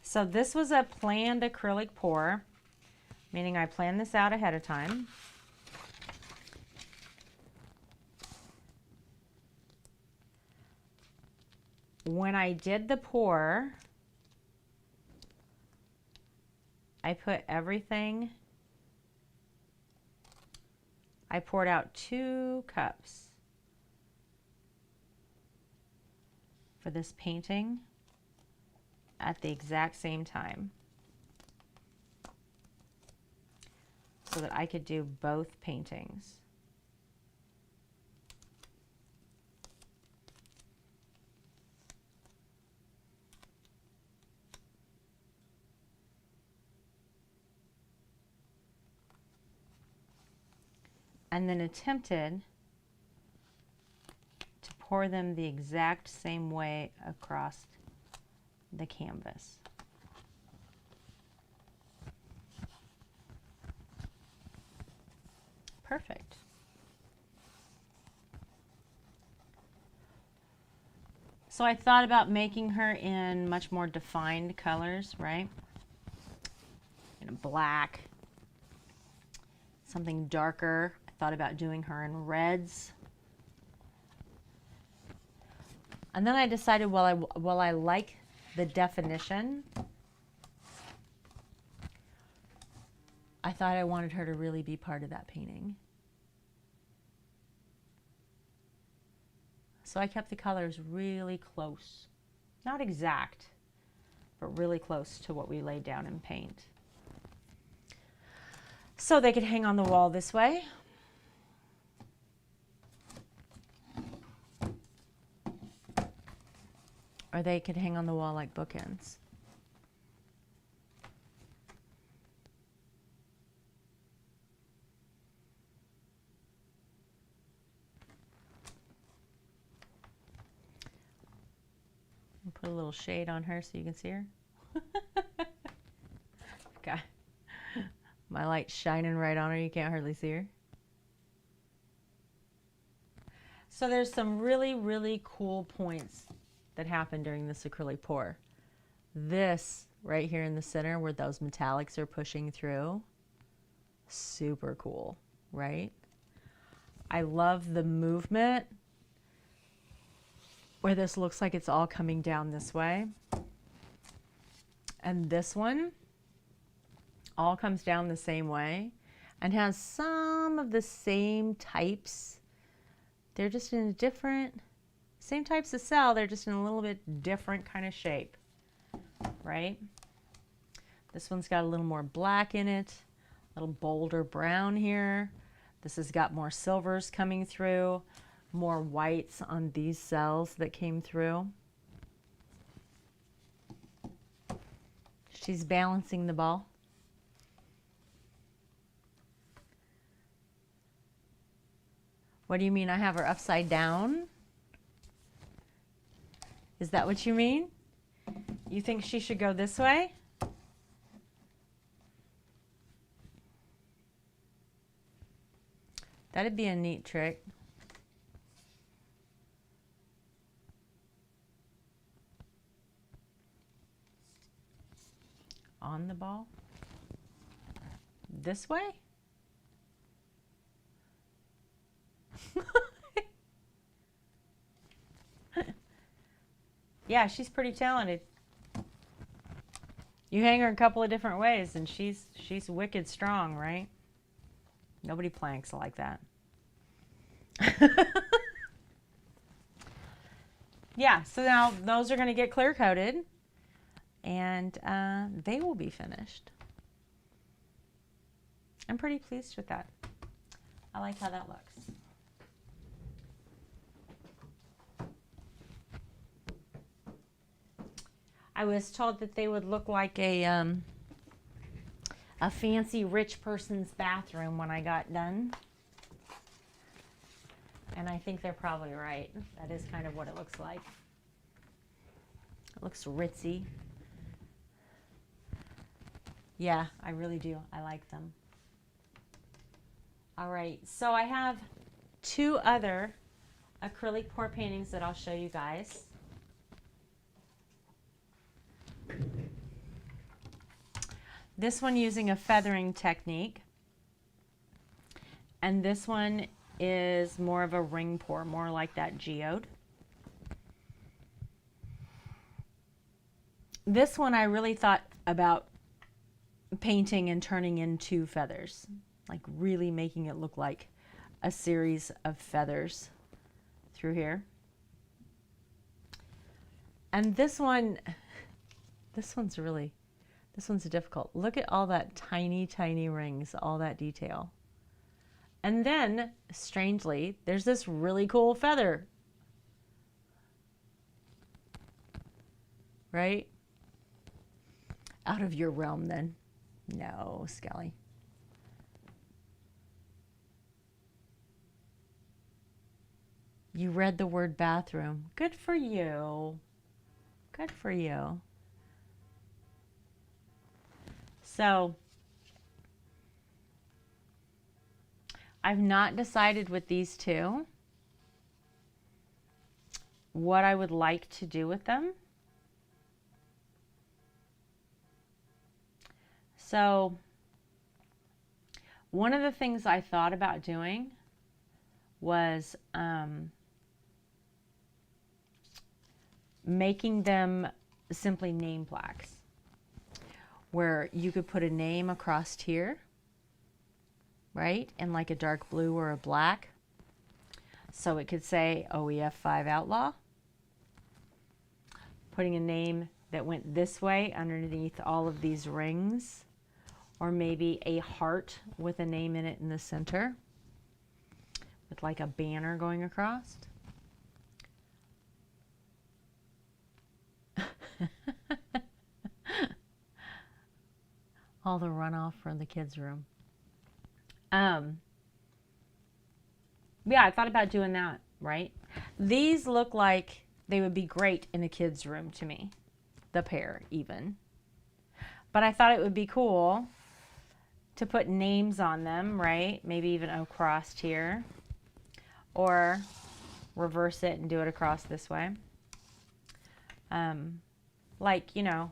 So this was a planned acrylic pour, meaning I planned this out ahead of time. When I did the pour, I put everything, I poured out 2 cups for this painting at the exact same time so that I could do both paintings. And then attempted to pour them the exact same way across the canvas. Perfect. So I thought about making her in much more defined colors, right? In a black, something darker. I thought about doing her in reds. And then I decided, while I like the definition, I thought I wanted her to really be part of that painting. So I kept the colors really close. Not exact, but really close to what we laid down in paint. So they could hang on the wall this way. Or they could hang on the wall like bookends. Put a little shade on her so you can see her. Okay. My light's shining right on her. You can't hardly see her. So there's some really, really cool points that happen during this acrylic pour. This right here in the center where those metallics are pushing through, super cool, right? I love the movement where this looks like it's all coming down this way. And this one all comes down the same way and has some of the same types. They're just in a different, same types of cell, they're just in a little bit different kind of shape, right? This one's got a little more black in it, a little bolder brown here. This has got more silvers coming through, more whites on these cells that came through. She's balancing the ball. What do you mean I have her upside down? Is that what you mean? You think she should go this way? That'd be a neat trick. On the ball? This way? Yeah, she's pretty talented. You hang her a couple of different ways and she's wicked strong, right? Nobody planks like that. Yeah, so now those are going to get clear coated and they will be finished. I'm pretty pleased with that. I like how that looks. I was told that they would look like a fancy rich person's bathroom when I got done. And I think they're probably right. That is kind of what it looks like. It looks ritzy. Yeah, I really do. I like them. All right, so I have two other acrylic pour paintings that I'll show you guys. This one using a feathering technique, and this one is more of a ring pour, more like that geode. This one I really thought about painting and turning into feathers, like really making it look like a series of feathers through here. And this one's difficult. Look at all that tiny, tiny rings, all that detail. And then, strangely, there's this really cool feather. Right? Out of your realm, then. No, Skelly. You read the word bathroom. Good for you. Good for you. So, I've not decided with these two what I would like to do with them. So one of the things I thought about doing was making them simply name plaques, where you could put a name across here, right, in like a dark blue or a black. So it could say OEF 5 Outlaw. Putting a name that went this way underneath all of these rings, or maybe a heart with a name in it in the center with like a banner going across. All the runoff from the kids' room. Yeah, I thought about doing that, right? These look like they would be great in a kid's room to me, the pair even. But I thought it would be cool to put names on them, right? Maybe even across here, or reverse it and do it across this way. Like, you know,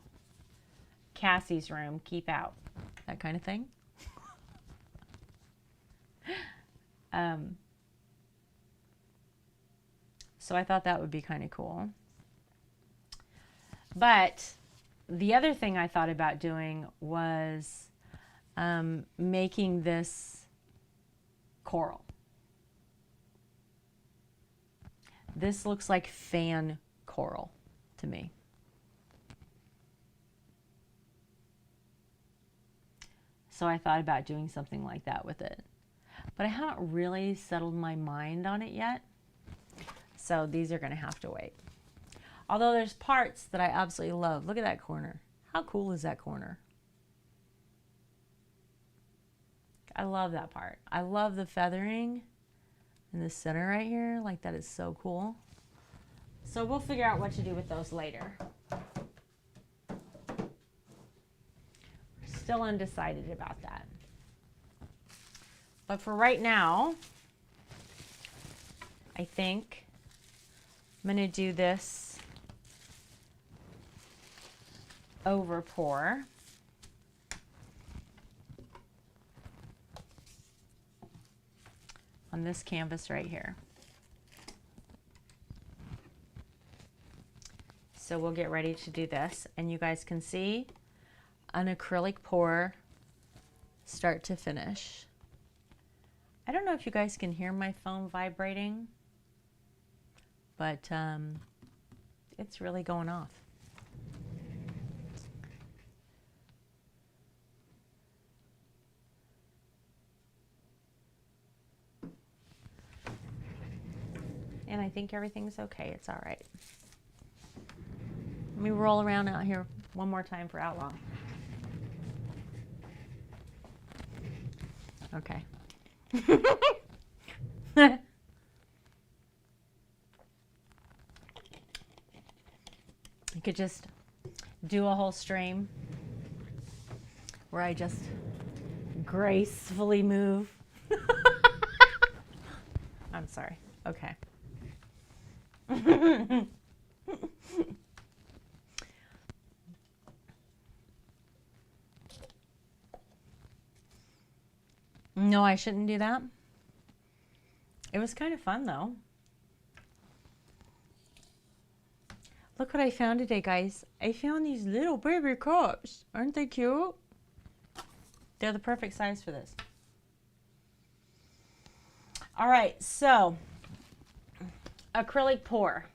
Cassie's room, keep out, that kind of thing. So I thought that would be kind of cool. But the other thing I thought about doing was making this coral. This looks like fan coral to me. So I thought about doing something like that with it. But I haven't really settled my mind on it yet. So these are going to have to wait. Although there's parts that I absolutely love. Look at that corner. How cool is that corner? I love that part. I love the feathering in the center right here. Like, that is so cool. So we'll figure out what to do with those later. Still undecided about that. But for right now, I think I'm going to do this over pour. On this canvas right here. So we'll get ready to do this, and you guys can see an acrylic pour start to finish. I don't know if you guys can hear my phone vibrating, but it's really going off. And I think everything's okay. It's all right. Let me roll around out here one more time for Outlaw. Okay. You could just do a whole stream where I just gracefully move. I'm sorry. Okay. No, I shouldn't do that. It was kind of fun though. Look what I found today, guys. I found these little baby cups. Aren't they cute? They're the perfect size for this. All right, so acrylic pour.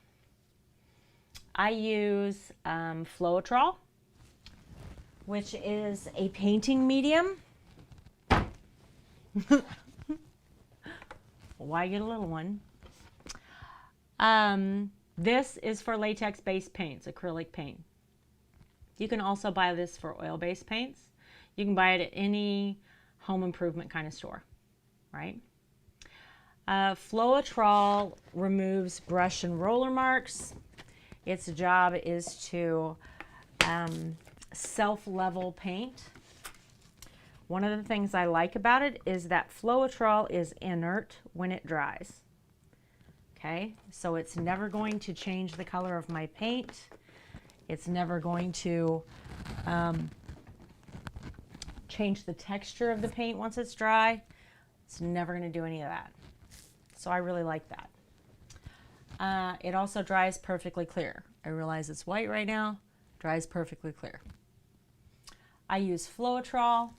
I use Floetrol, which is a painting medium. Why get a little one? This is for latex-based paints, acrylic paint. You can also buy this for oil-based paints. You can buy it at any home improvement kind of store, right? Floetrol removes brush and roller marks. Its job is to self-level paint. One of the things I like about it is that Floetrol is inert when it dries. Okay, so it's never going to change the color of my paint. It's never going to change the texture of the paint once it's dry. It's never going to do any of that. So I really like that. It also dries perfectly clear. I realize it's white right now, dries perfectly clear. I use Floetrol.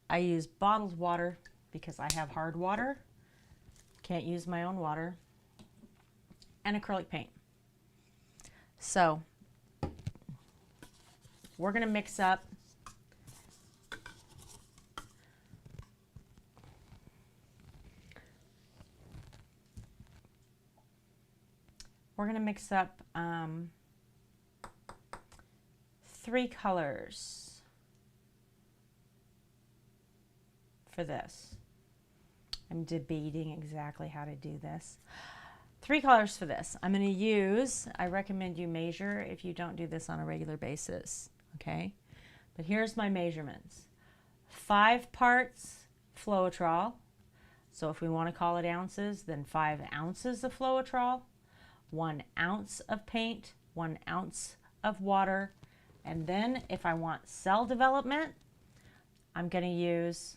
I use bottled water because I have hard water. Can't use my own water. And acrylic paint. So we're going to mix up three colors for this. I'm debating exactly how to do this. 3 colors for this. I'm going to use, I recommend you measure if you don't do this on a regular basis, okay? But here's my measurements. 5 parts Floetrol. So if we want to call it ounces, then 5 ounces of Floetrol, 1 ounce of paint, 1 ounce of water, and then if I want cell development, I'm going to use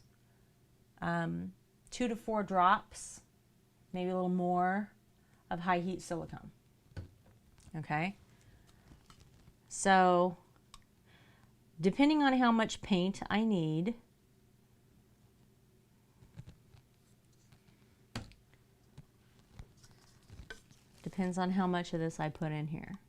2 to 4 drops, maybe a little more, of high heat silicone. Okay? So, depending on how much paint I need, depends on how much of this I put in here.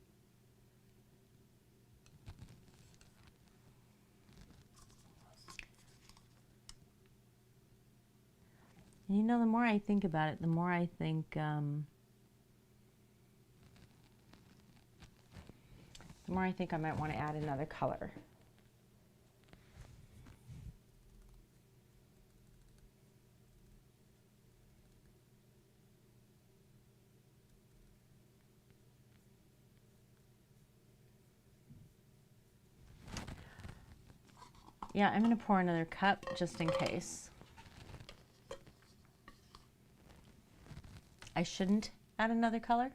And you know, the more I think about it, the more I think I might want to add another color. Yeah, I'm going to pour another cup just in case. I shouldn't add another color.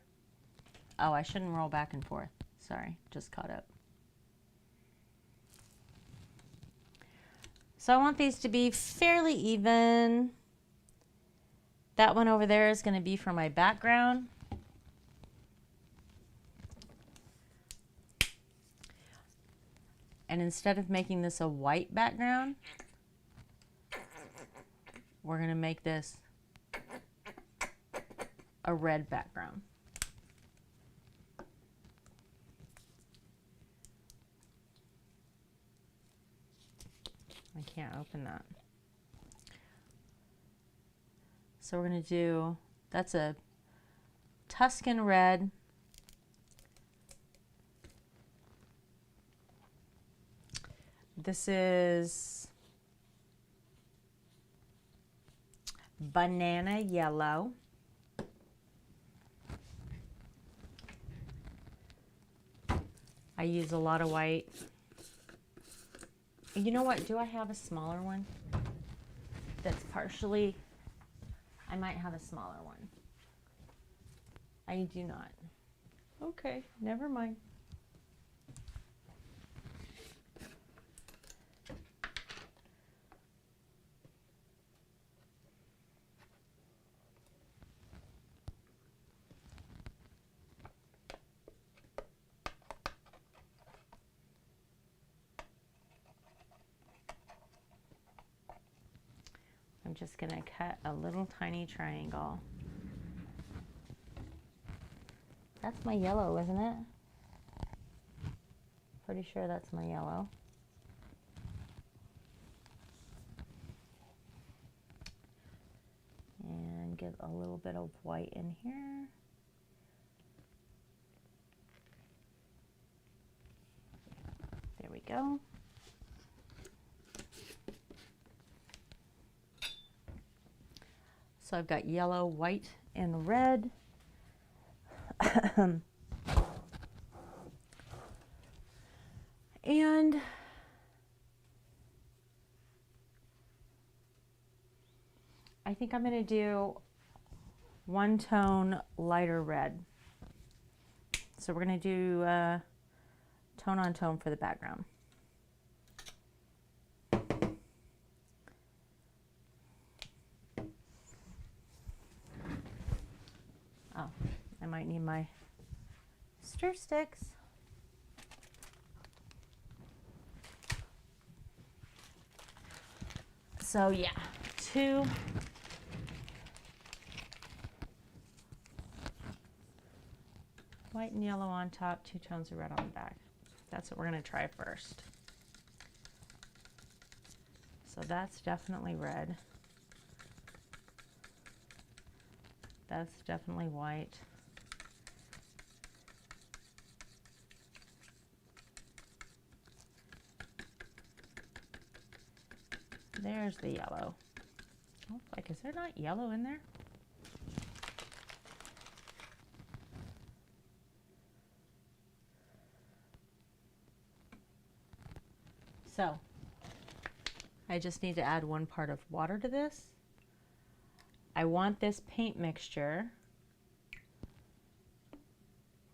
Oh, I shouldn't roll back and forth. Sorry, just caught up. So I want these to be fairly even. That one over there is going to be for my background. And instead of making this a white background, we're going to make this a red background. I can't open that. So we're going to do, that's a Tuscan red. This is banana yellow. I use a lot of white. You know what? Do I have a smaller one? That's partially. I might have a smaller one. I do not. Okay, never mind. I'm just going to cut a little tiny triangle. That's my yellow, isn't it? Pretty sure that's my yellow. And get a little bit of white in here. There we go. So I've got yellow, white, and red. And I think I'm going to do one tone lighter red. So we're going to do tone on tone for the background. Oh, I might need my stir sticks. So yeah, 2 white and yellow on top, 2 tones of red on the back. That's what we're going to try first. So that's definitely red. That's definitely white. There's the yellow. Oh, like, is there not yellow in there? So, I just need to add 1 part of water to this. I want this paint mixture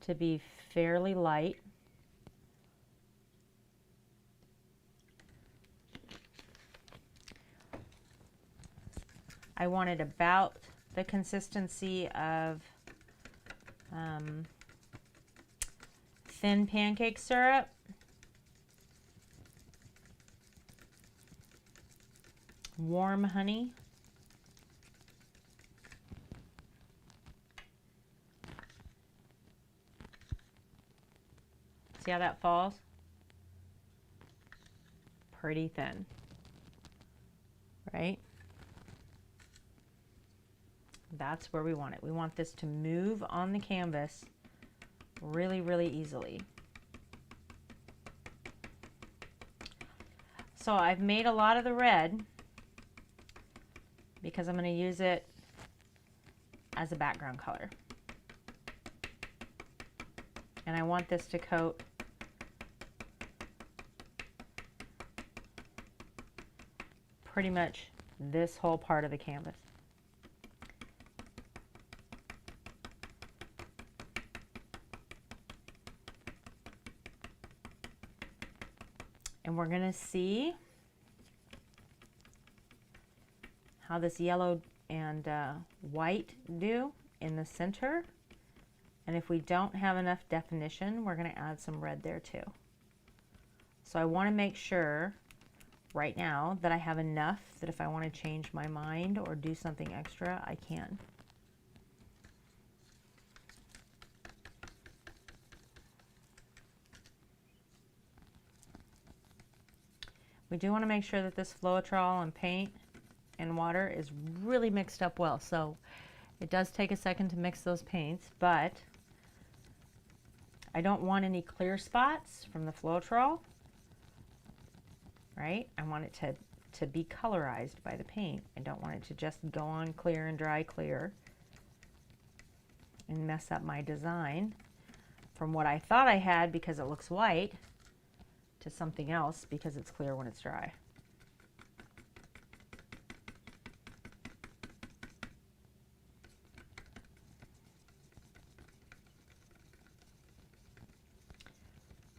to be fairly light. I want it about the consistency of thin pancake syrup. Warm honey. See how that falls? Pretty thin, right? That's where we want it. We want this to move on the canvas really, really easily. So I've made a lot of the red because I'm going to use it as a background color. And I want this to coat pretty much this whole part of the canvas. And we're going to see how this yellow and white do in the center. And if we don't have enough definition, we're going to add some red there too. So I want to make sure right now that I have enough that if I want to change my mind or do something extra, I can. We do want to make sure that this Floetrol and paint and water is really mixed up well. So it does take a second to mix those paints, but I don't want any clear spots from the Floetrol, right? I want it to be colorized by the paint. I don't want it to just go on clear and dry clear and mess up my design from what I thought I had because it looks white to something else because it's clear when it's dry.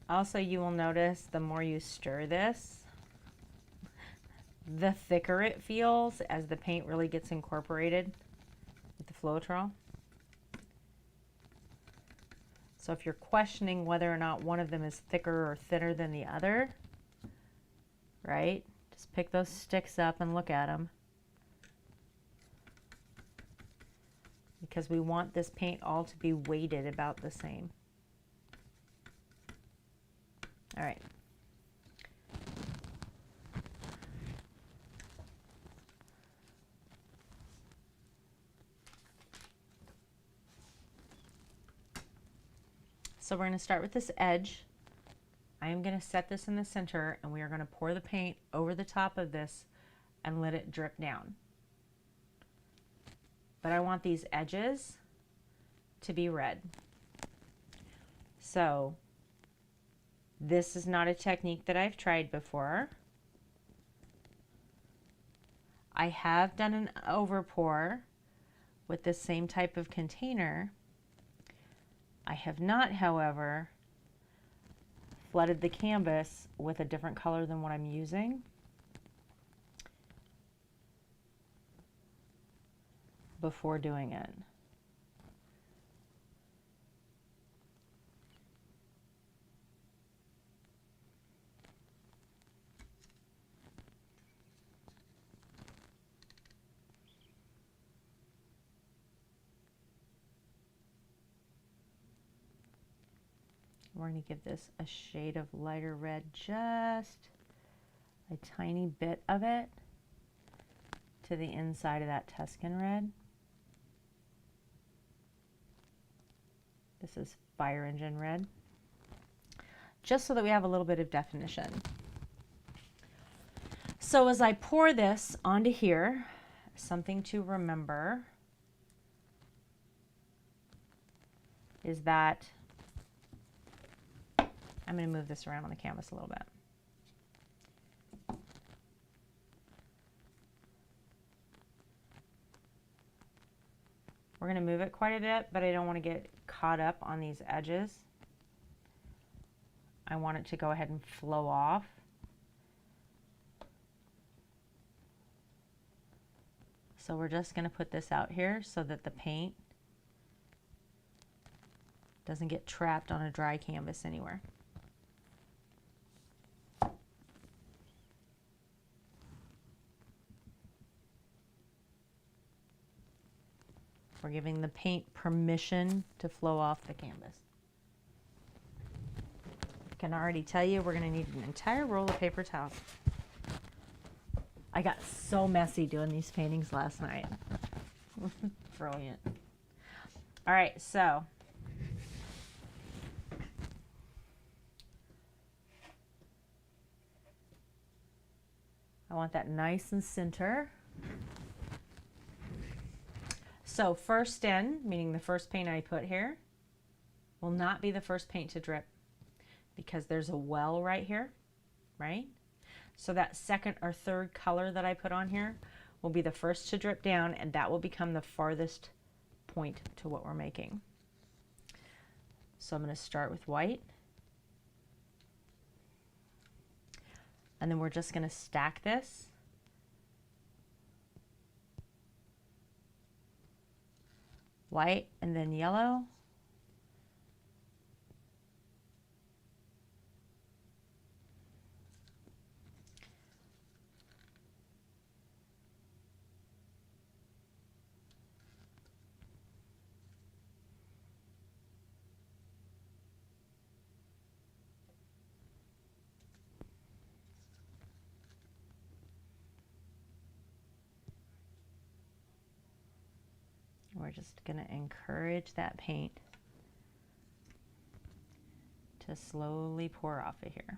Also, you will notice the more you stir this, the thicker it feels as the paint really gets incorporated with the Floetrol. So if you're questioning whether or not one of them is thicker or thinner than the other, right? Just pick those sticks up and look at them. Because we want this paint all to be weighted about the same. All right. So we're going to start with this edge. I am going to set this in the center and we are going to pour the paint over the top of this and let it drip down. But I want these edges to be red. So this is not a technique that I've tried before. I have done an overpour with this same type of container. I have not, however, flooded the canvas with a different color than what I'm using. Before doing it. We're going to give this a shade of lighter red, just a tiny bit of it to the inside of that Tuscan red. This is fire engine red, just so that we have a little bit of definition. So as I pour this onto here, something to remember is that I'm going to move this around on the canvas a little bit. We're going to move it quite a bit, but I don't want to get caught up on these edges. I want it to go ahead and flow off. So we're just going to put this out here so that the paint doesn't get trapped on a dry canvas anywhere. We're giving the paint permission to flow off the canvas. I can already tell you we're going to need an entire roll of paper towels. I got so messy doing these paintings last night. Brilliant. All right, so I want that nice and center. So first in, meaning the first paint I put here, will not be the first paint to drip because there's a well right here, right? So that second or third color that I put on here will be the first to drip down, and that will become the farthest point to what we're making. So I'm going to start with white. And then we're just going to stack this. White and then yellow. We're just going to encourage that paint to slowly pour off of here.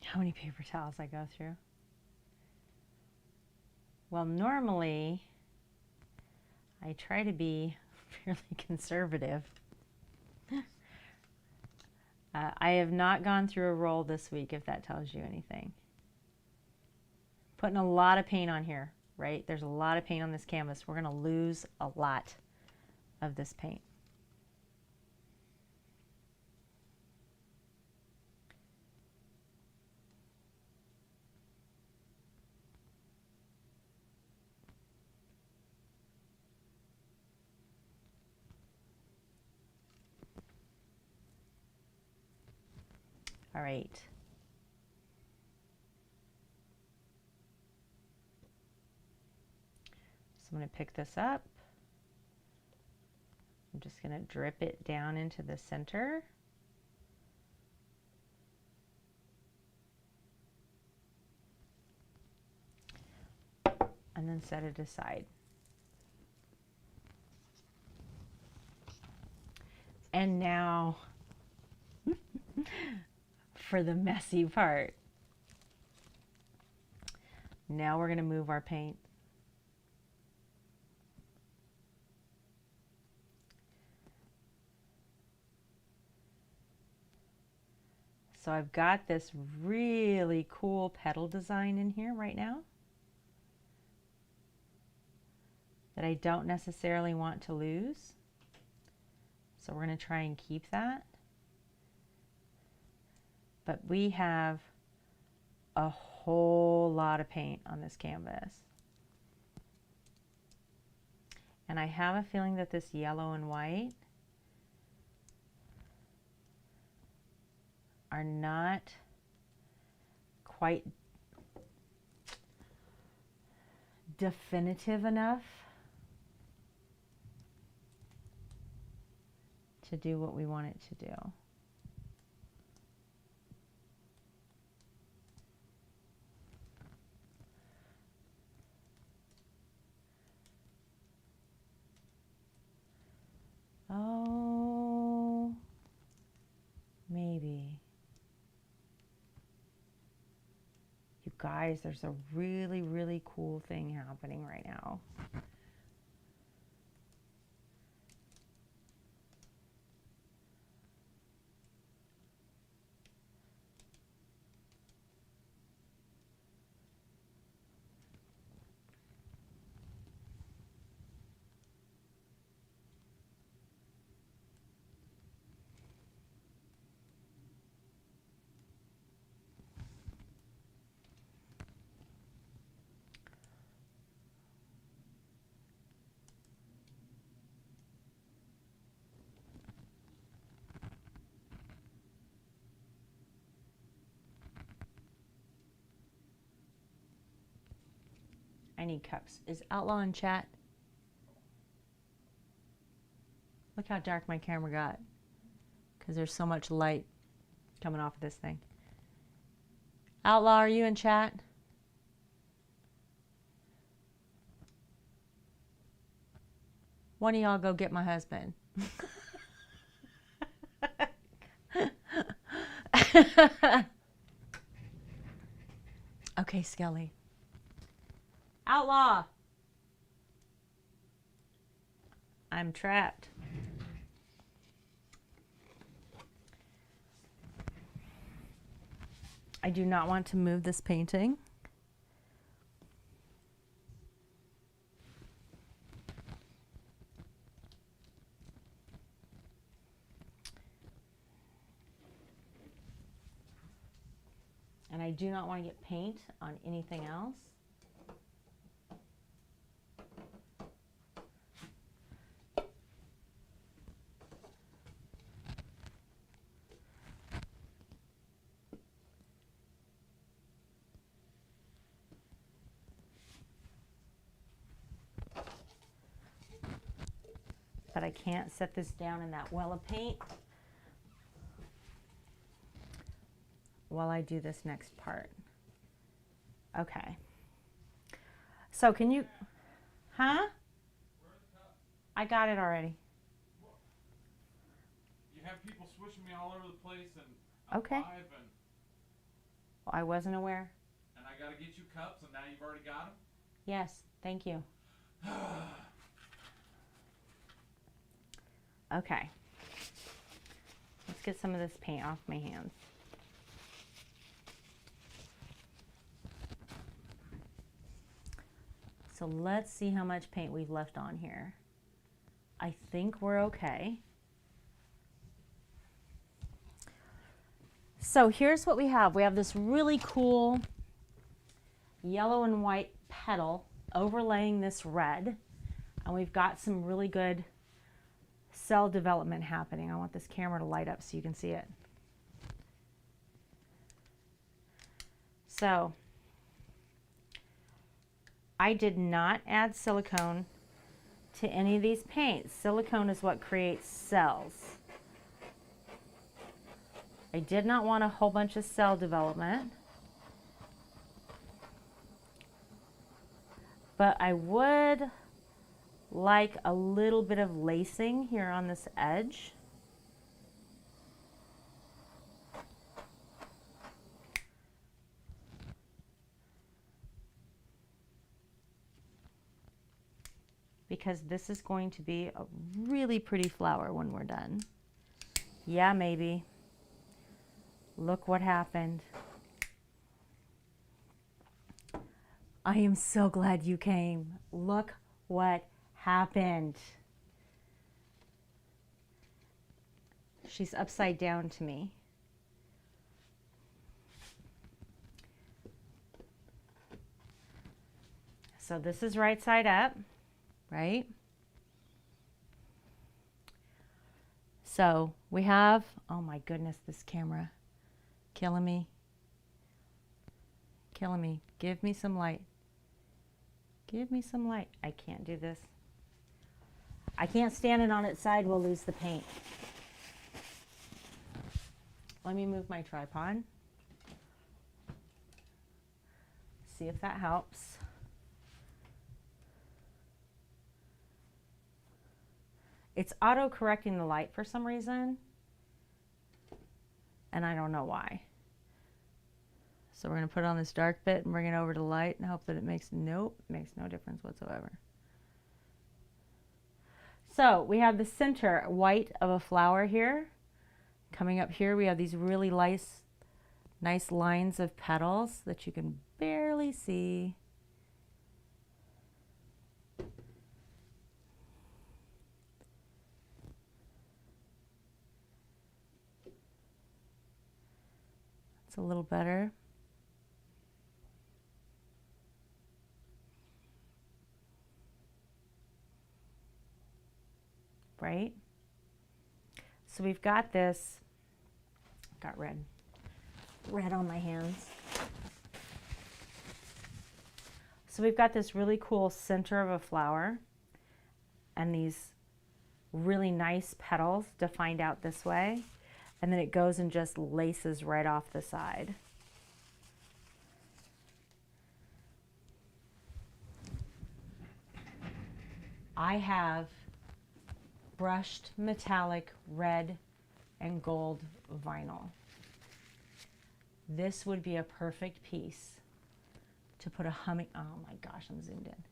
How many paper towels I go through? Well, normally I try to be fairly conservative. I have not gone through a roll this week, if that tells you anything. Putting a lot of paint on here, right? There's a lot of paint on this canvas. We're going to lose a lot of this paint. All right. So I'm going to pick this up. I'm just going to drip it down into the center. And then set it aside. And now for the messy part. Now we're going to move our paint. So I've got this really cool petal design in here right now that I don't necessarily want to lose. So we're going to try and keep that. But we have a whole lot of paint on this canvas. And I have a feeling that this yellow and white are not quite definitive enough to do what we want it to do. Oh, maybe. You guys, there's a really, really cool thing happening right now. I need cups. Is Outlaw in chat? Look how dark my camera got because there's so much light coming off of this thing. Outlaw, are you in chat? One of y'all go get my husband. Okay, Skelly. Outlaw! I'm trapped. I do not want to move this painting. And I do not want to get paint on anything else. But I can't set this down in that well of paint while I do this next part. Okay. So can you, huh? I got it already. You have people switching me all over the place, and I'm Okay. live, and Well, I wasn't aware. I got to get you cups, and now you've already got them? Yes, thank you. Okay. Let's get some of this paint off my hands. So let's see how much paint we've left on here. I think we're okay. So here's what we have. We have this really cool yellow and white petal overlaying this red. And we've got some really good cell development happening. I want this camera to light up so you can see it. So I did not add silicone to any of these paints. Silicone is what creates cells. I did not want a whole bunch of cell development, but I would like a little bit of lacing here on this edge. because this is going to be a really pretty flower when we're done. Yeah, maybe. Look what happened. I am so glad you came. Look what happened. She's upside down to me. So this is right side up, right? So we have, oh my goodness, this camera, killing me. Killing me. Give me some light. Give me some light. I can't do this. I can't stand it on its side. We'll lose the paint. Let me move my tripod. See if that helps. It's auto-correcting the light for some reason, and I don't know why. So we're going to put on this dark bit and bring it over to light and hope that it makes, nope, makes no difference whatsoever. So we have the center white of a flower here. Coming up here, we have these really nice lines of petals that you can barely see. It's a little better. Right? So we've got this, got red on my hands. So we've got this really cool center of a flower and these really nice petals defined out this way. And then it goes and just laces right off the side. I have brushed metallic red and gold vinyl. This would be a perfect piece to put a oh my gosh, I'm zoomed in.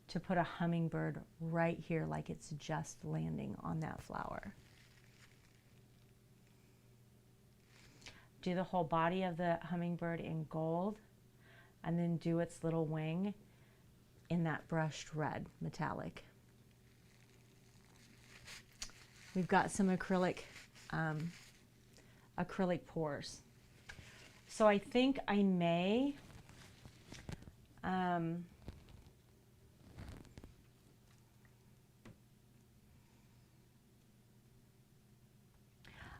To put a hummingbird right here like it's just landing on that flower. Do the whole body of the hummingbird in gold and then do its little wing in that brushed red metallic. We've got some acrylic pours. So I think I may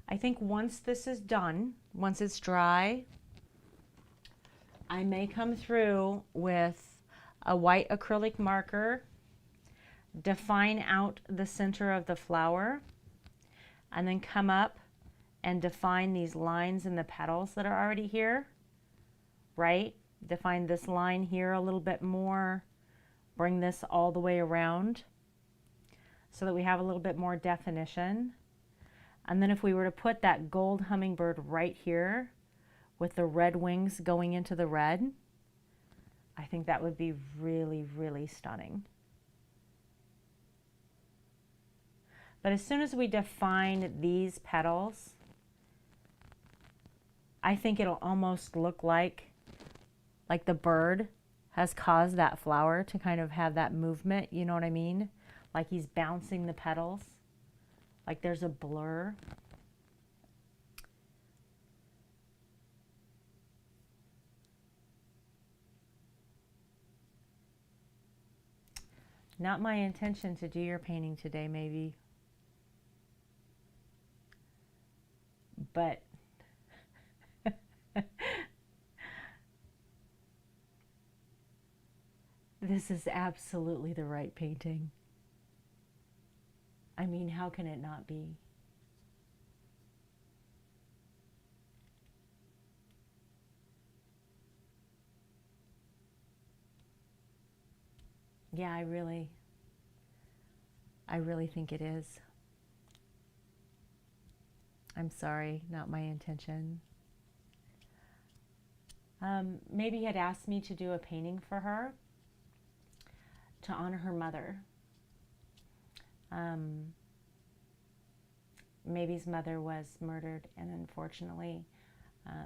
I think once this is done, once it's dry, I may come through with a white acrylic marker, define out the center of the flower, and then come up and define these lines in the petals that are already here, right? Define this line here a little bit more, bring this all the way around so that we have a little bit more definition. And then if we were to put that gold hummingbird right here with the red wings going into the red, I think that would be really, really stunning. But as soon as we define these petals, I think it'll almost look like the bird has caused that flower to kind of have that movement, you know what I mean? Like he's bouncing the petals, like there's a blur. Not my intention to do your painting today, maybe. But this is absolutely the right painting. I mean, how can it not be? Yeah, I really think it is. I'm sorry, not my intention. Maybe he had asked me to do a painting for her to honor her mother. Maybe's mother was murdered, and unfortunately,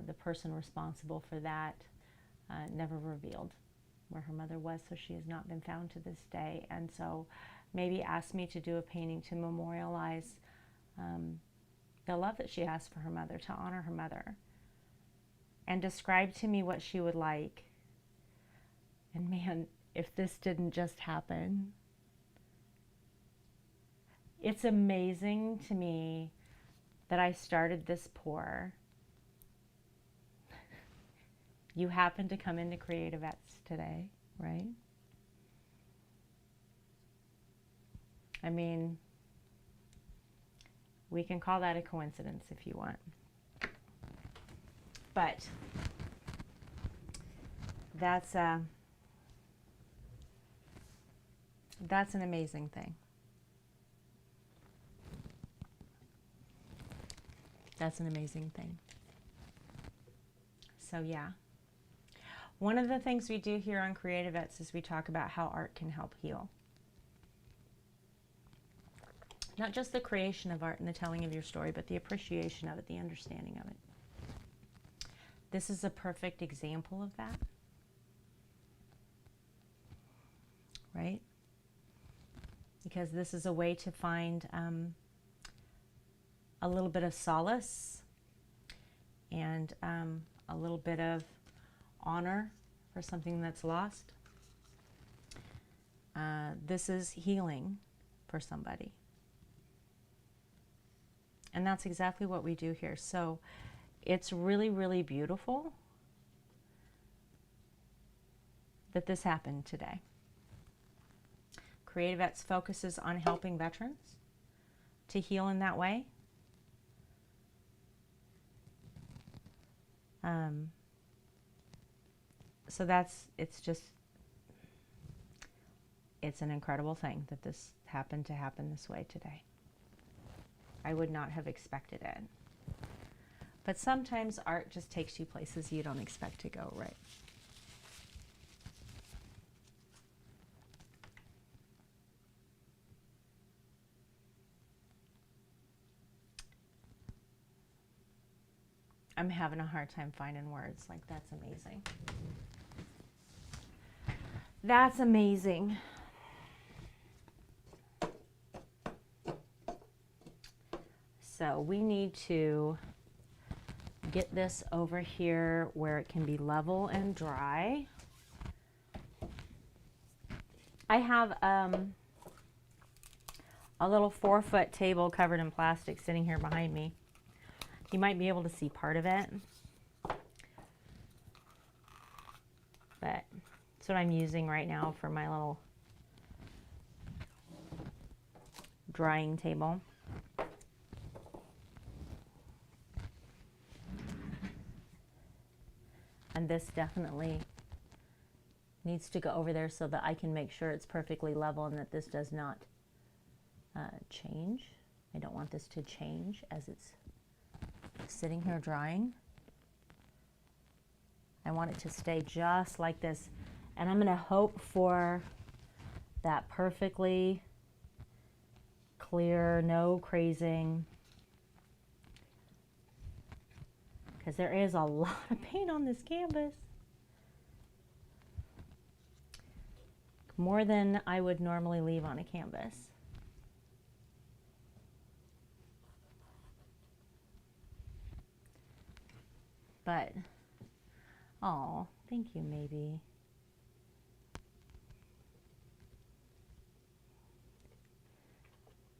the person responsible for that never revealed where her mother was, so she has not been found to this day. And so Maybe asked me to do a painting to memorialize the love that she has for her mother, to honor her mother, and describe to me what she would like. And man, if this didn't just happen, it's amazing to me that I started this pour. You happen to come into CreatiVets today, right? I mean, we can call that a coincidence if you want. But that's an amazing thing. That's an amazing thing. So yeah. One of the things we do here on CreatiVets is we talk about how art can help heal. Not just the creation of art and the telling of your story, but the appreciation of it, the understanding of it. This is a perfect example of that. Right? Because this is a way to find a little bit of solace and a little bit of honor for something that's lost. This is healing for somebody. And that's exactly what we do here. So it's really, really beautiful that this happened today. CreatiVets focuses on helping veterans to heal in that way. So it's an incredible thing that this happened to happen this way today. I would not have expected it. But sometimes art just takes you places you don't expect to go, right? I'm having a hard time finding words. Like, that's amazing. That's amazing. So we need to get this over here where it can be level and dry. I have a little 4-foot table covered in plastic sitting here behind me. You might be able to see part of it, but that's what I'm using right now for my little drying table. And this definitely needs to go over there so that I can make sure it's perfectly level and that this does not change. I don't want this to change as it's sitting here drying. I want it to stay just like this. And I'm going to hope for that perfectly clear, no crazing. Because there is a lot of paint on this canvas. More than I would normally leave on a canvas. But, oh, thank you, maybe.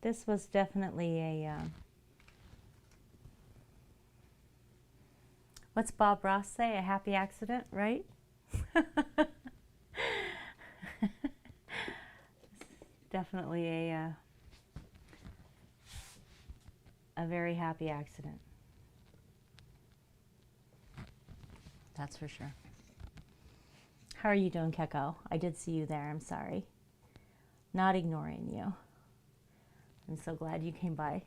This was definitely a, what's Bob Ross say? A happy accident, right? Definitely a very happy accident. That's for sure. How are you doing, Keko? I did see you there. I'm sorry. Not ignoring you. I'm so glad you came by.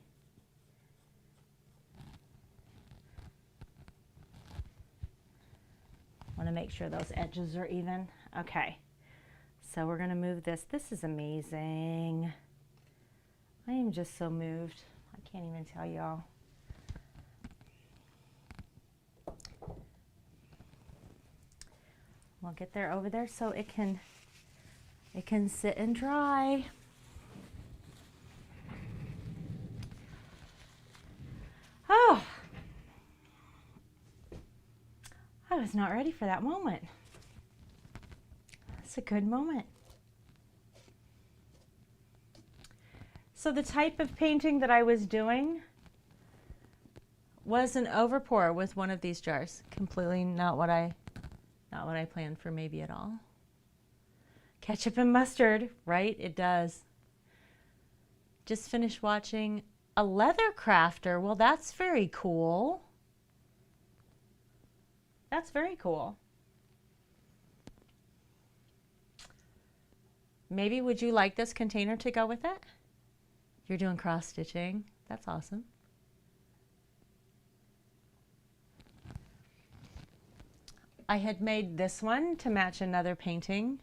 Want to make sure those edges are even. Okay. So we're going to move this. This is amazing. I am just so moved. I can't even tell y'all. We'll get there over there so it can sit and dry. Oh, I was not ready for that moment. That's a good moment. So the type of painting that I was doing was an overpour with one of these jars. Completely not what I planned for maybe at all. Ketchup and mustard, right? It does. Just finished watching a leather crafter. Well, that's very cool. That's very cool. Maybe would you like this container to go with it? You're doing cross stitching. That's awesome. I had made this one to match another painting.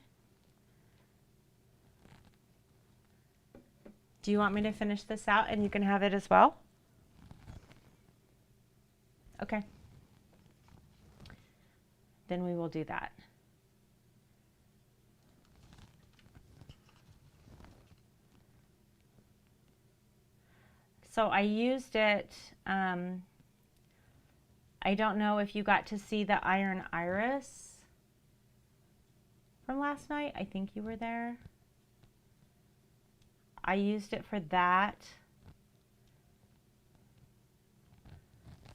Do you want me to finish this out and you can have it as well? Okay. Then we will do that. So I used it, I don't know if you got to see the Iron Iris from last night. I think you were there. I used it for that.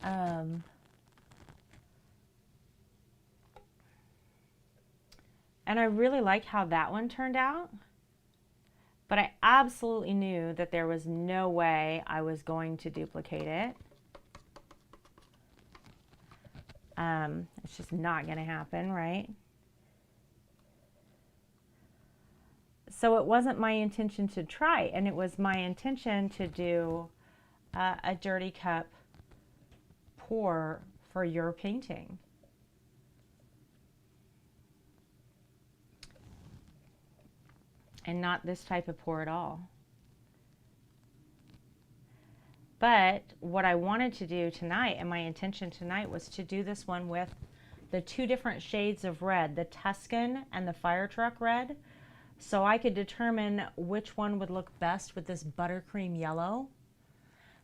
And I really like how that one turned out. But I absolutely knew that there was no way I was going to duplicate it. It's just not going to happen, right? So it wasn't my intention to try, and it was my intention to do a dirty cup pour for your painting. And not this type of pour at all. But what I wanted to do tonight, and my intention tonight, was to do this one with the two different shades of red, the Tuscan and the Fire Truck red, so I could determine which one would look best with this buttercream yellow,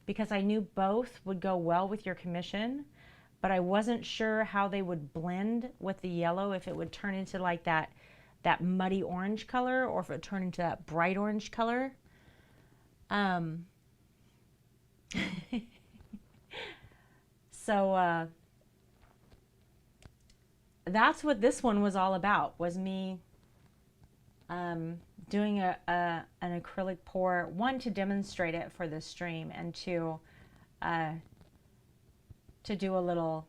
because I knew both would go well with your commission, but I wasn't sure how they would blend with the yellow, if it would turn into like that muddy orange color, or if it turned into that bright orange color. So that's what this one was all about, was me doing an acrylic pour, one, to demonstrate it for the stream, and two, to do a little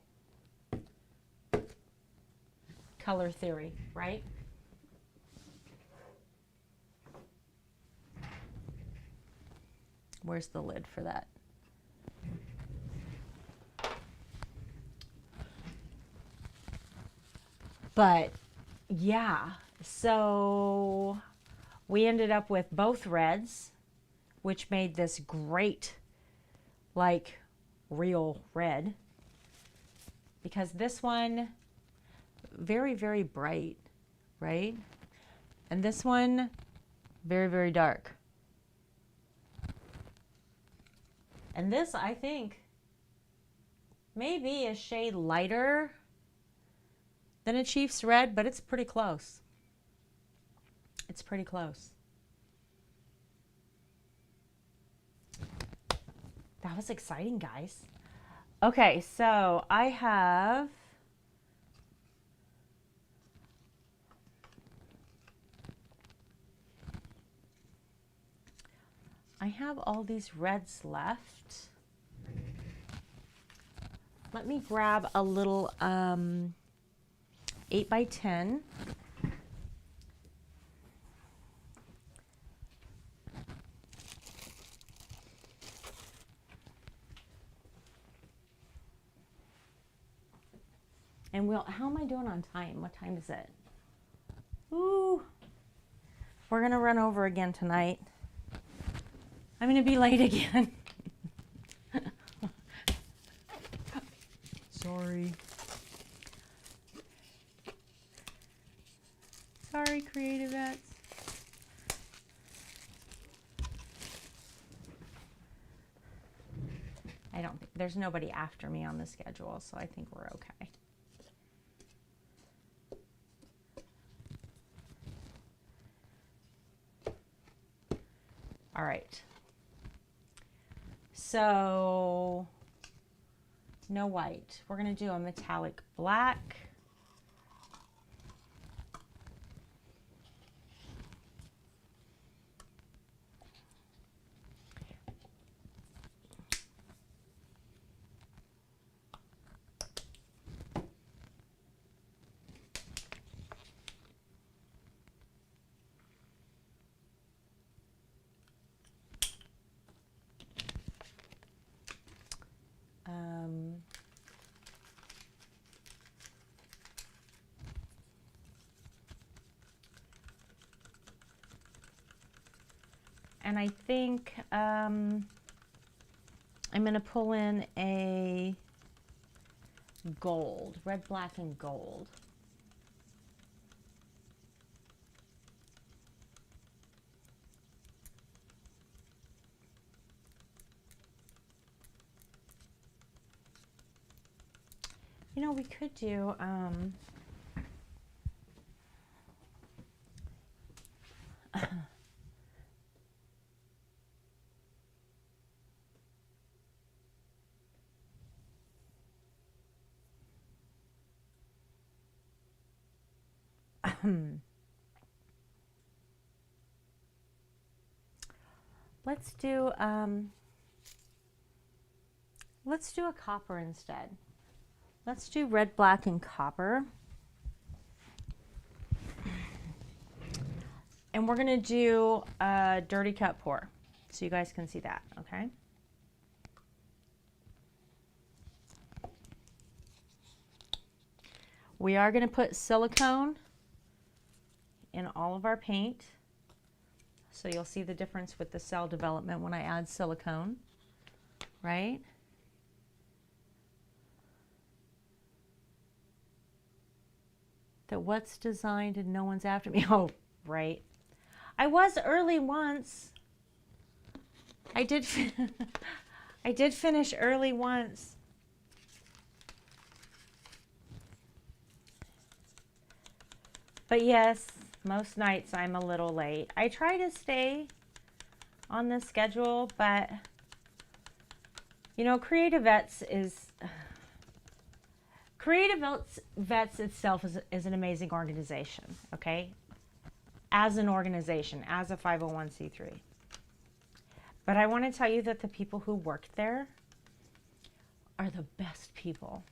color theory, right? Where's the lid for that? But yeah, so we ended up with both reds, which made this great, like, real red. Because this one, very, very bright, right? And this one, very, very dark. And this, I think, may be a shade lighter than a Chief's red, but it's pretty close. It's pretty close. That was exciting, guys. Okay, so I have all these reds left. Let me grab a little 8x10. And how am I doing on time? What time is it? Ooh, we're gonna run over again tonight. I'm going to be late again. Sorry. Sorry, CreatiVets. I don't think there's nobody after me on the schedule, so I think we're okay. All right. So no white. We're going to do a metallic black. And I think I'm going to pull in a gold, red, black, and gold. You know, we could do let's do a copper instead. Let's do red, black, and copper. And we're going to do a dirty cut pour so you guys can see that, okay? We are going to put silicone in all of our paint. So you'll see the difference with the cell development when I add silicone, right? That what's designed and no one's after me. Oh, right. I was early once. I did finish early once. But yes, most nights I'm a little late. I try to stay on the schedule, but you know, CreatiVets itself is an amazing organization, okay? As an organization, as a 501c3. But I want to tell you that the people who work there are the best people.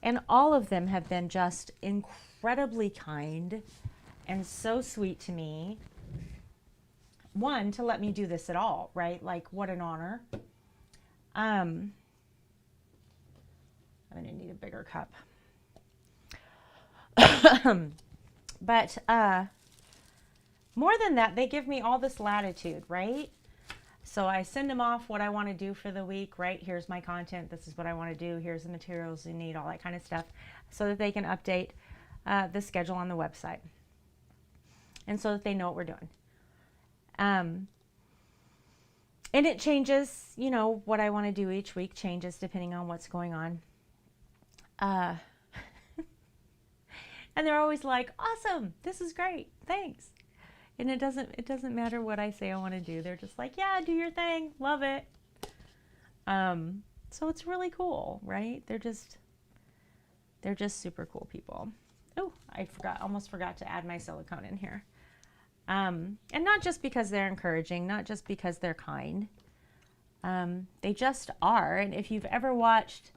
And all of them have been just incredibly kind and so sweet to me. One, to let me do this at all, right? Like, what an honor. I'm gonna need a bigger cup. But more than that, they give me all this latitude, right? So I send them off what I want to do for the week, right? Here's my content. This is what I want to do. Here's the materials you need, all that kind of stuff, so that they can update the schedule on the website. And so that they know what we're doing. And it changes, you know, what I want to do each week changes depending on what's going on. And they're always like, awesome, this is great, thanks. And it doesn't matter what I say I want to do. They're just like, yeah, do your thing, love it. So it's really cool, right? They're just super cool people. Oh, almost forgot to add my silicone in here. And not just because they're encouraging, not just because they're kind. They just are. And if you've ever watched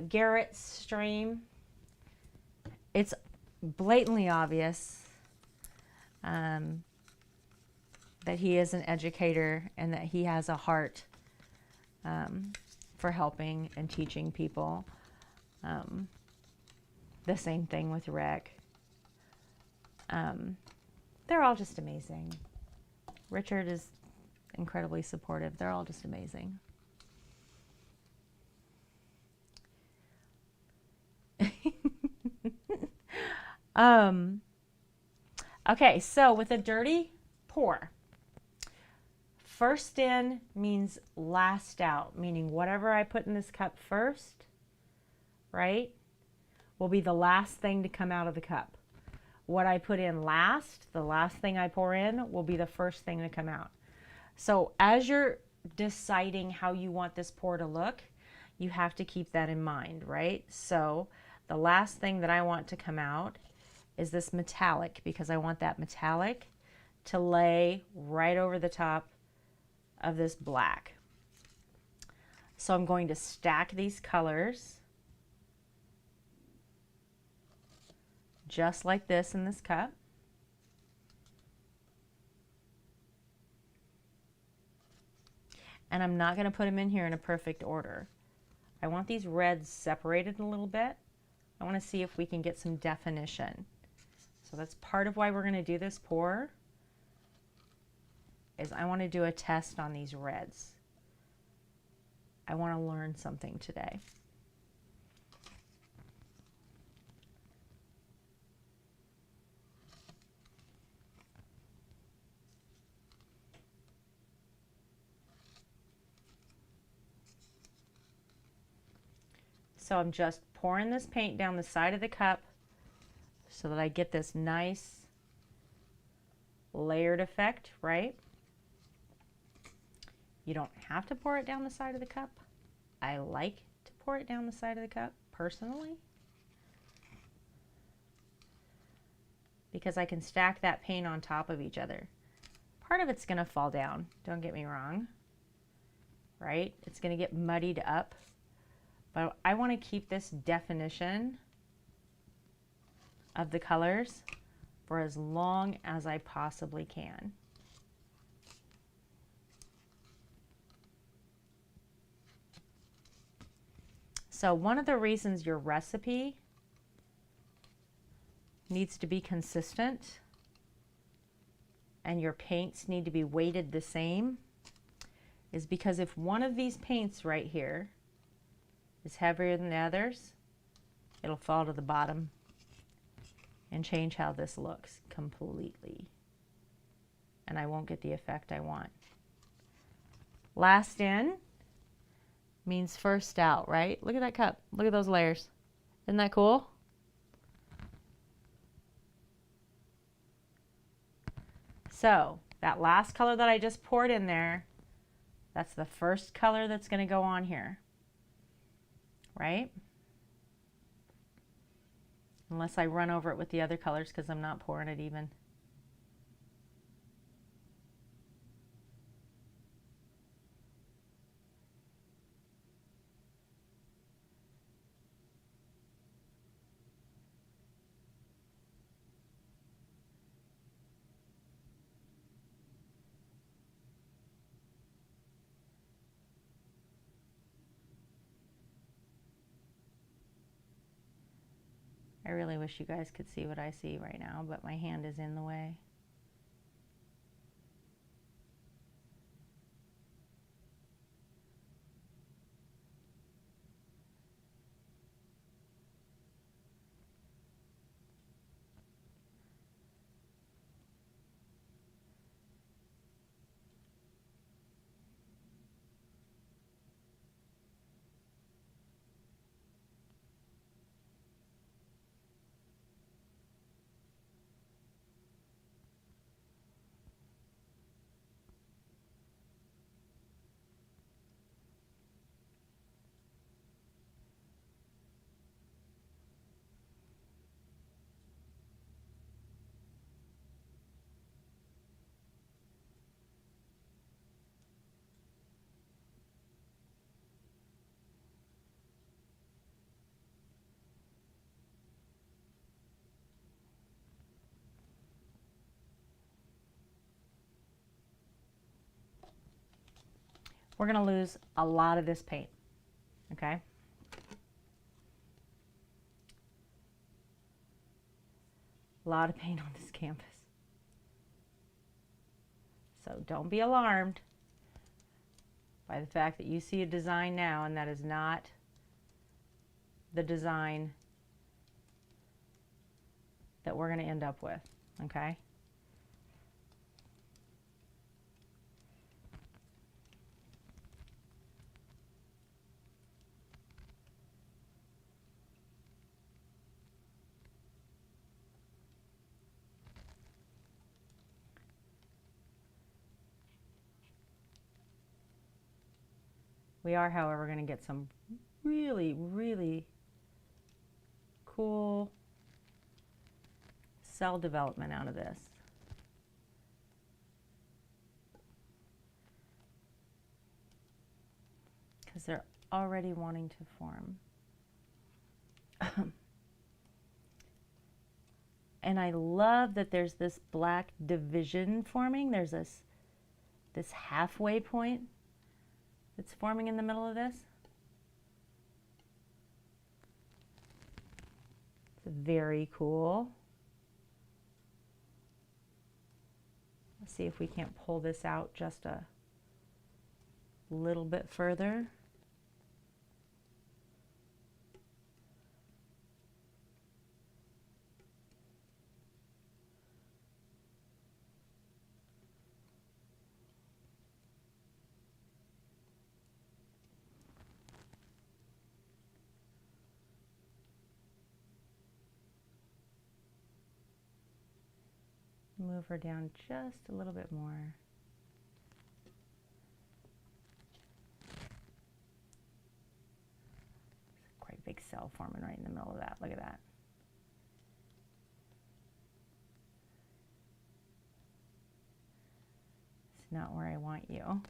Garrett's stream, it's blatantly obvious that he is an educator and that he has a heart for helping and teaching people. The same thing with Rick. They're all just amazing. Richard is incredibly supportive. They're all just amazing. Okay, so with a dirty pour, first in means last out, meaning whatever I put in this cup first, right, will be the last thing to come out of the cup. What I put in last, the last thing I pour in, will be the first thing to come out. So as you're deciding how you want this pour to look, you have to keep that in mind, right? So the last thing that I want to come out is this metallic, because I want that metallic to lay right over the top of this black. So I'm going to stack these colors just like this in this cup. And I'm not going to put them in here in a perfect order. I want these reds separated a little bit. I want to see if we can get some definition. So that's part of why we're going to do this pour, is I want to do a test on these reds. I want to learn something today. So I'm just pouring this paint down the side of the cup so that I get this nice layered effect, right? You don't have to pour it down the side of the cup. I like to pour it down the side of the cup personally, because I can stack that paint on top of each other. Part of it's going to fall down, don't get me wrong, right? It's going to get muddied up. But I want to keep this definition of the colors for as long as I possibly can. So one of the reasons your recipe needs to be consistent and your paints need to be weighted the same is because if one of these paints right here is heavier than the others, it'll fall to the bottom and change how this looks completely. And I won't get the effect I want. Last in means first out, right? Look at that cup. Look at those layers. Isn't that cool? So that last color that I just poured in there, that's the first color that's going to go on here. Right? Unless I run over it with the other colors because I'm not pouring it even. I really wish you guys could see what I see right now, but my hand is in the way. We're going to lose a lot of this paint, okay? A lot of paint on this canvas. So don't be alarmed. by the fact that you see a design now, and that is not the design that we're going to end up with, okay? We are, however, going to get some really, really cool cell development out of this. Because they're already wanting to form. And I love that there's this black division forming. There's this halfway point that's forming in the middle of this. It's very cool. Let's see if we can't pull this out just a little bit further. Move her down just a little bit more. There's a quite big cell forming right in the middle of that. Look at that. It's not where I want you.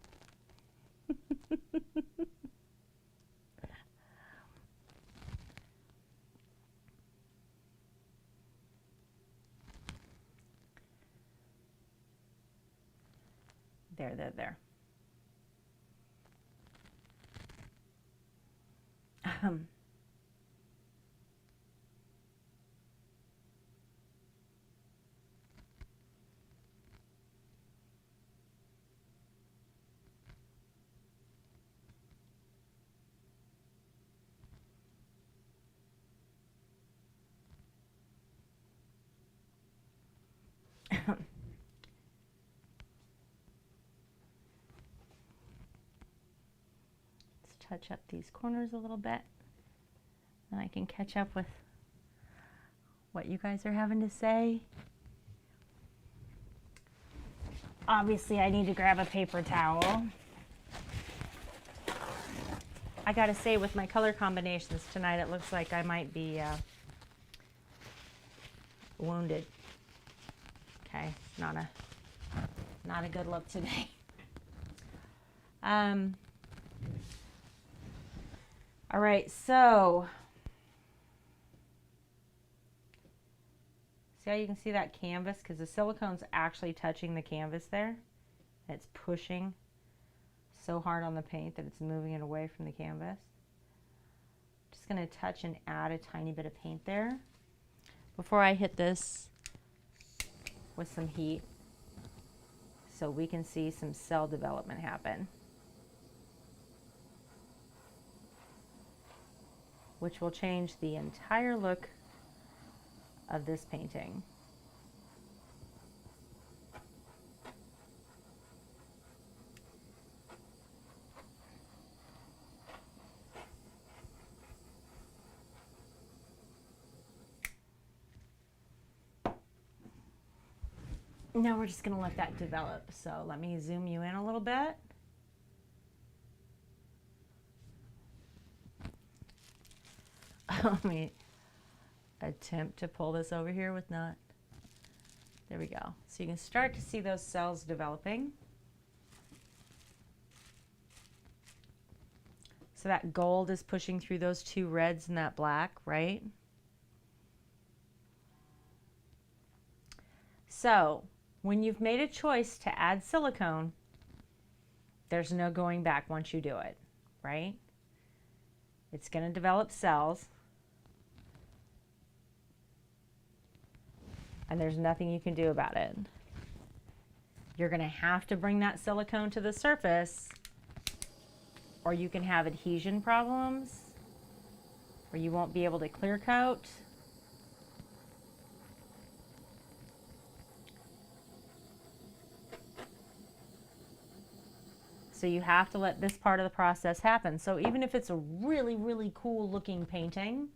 There. Touch up these corners a little bit, and I can catch up with what you guys are having to say. Obviously, I need to grab a paper towel. I gotta say, with my color combinations tonight, it looks like I might be wounded. Okay, not a good look today. All right, so see how you can see that canvas? Because the silicone's actually touching the canvas there. It's pushing so hard on the paint that it's moving it away from the canvas. Just going to touch and add a tiny bit of paint there before I hit this with some heat so we can see some cell development happen, which will change the entire look of this painting. Now we're just going to let that develop. So let me zoom you in a little bit. Let me attempt to pull this over here with not. There we go. So you can start to see those cells developing. So that gold is pushing through those two reds and that black, right? So when you've made a choice to add silicone, there's no going back once you do it, right? It's going to develop cells. And there's nothing you can do about it. You're going to have to bring that silicone to the surface or you can have adhesion problems, or you won't be able to clear coat. So you have to let this part of the process happen. So even if it's a really, really cool looking painting,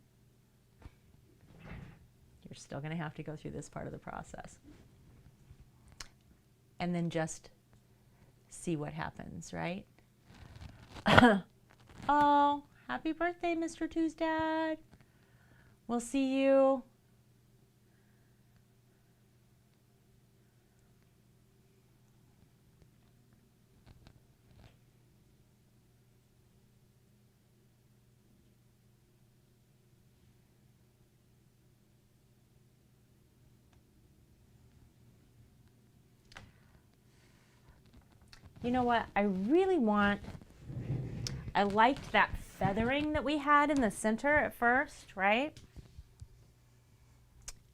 you're still going to have to go through this part of the process. And then just see what happens, right? Oh, happy birthday, Mr. Two's dad. We'll see you. You know what? I liked that feathering that we had in the center at first, right?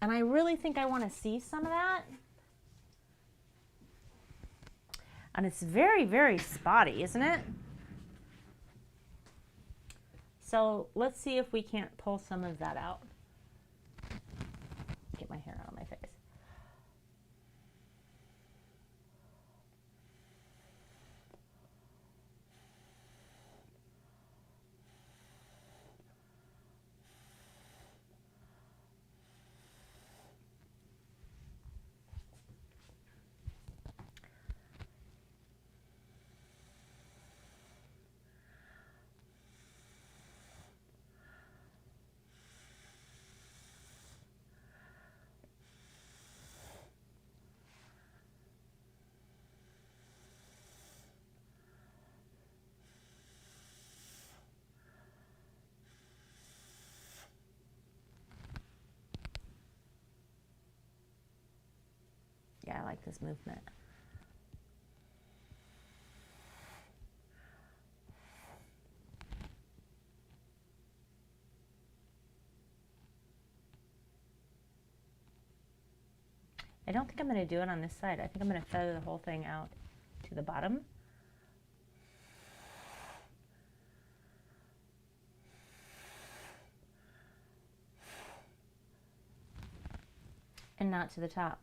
And I really think I want to see some of that. And it's very, very spotty, isn't it? So let's see if we can't pull some of that out. Get my hair out of my face. Yeah, I like this movement. I don't think I'm going to do it on this side. I think I'm going to feather the whole thing out to the bottom. And not to the top.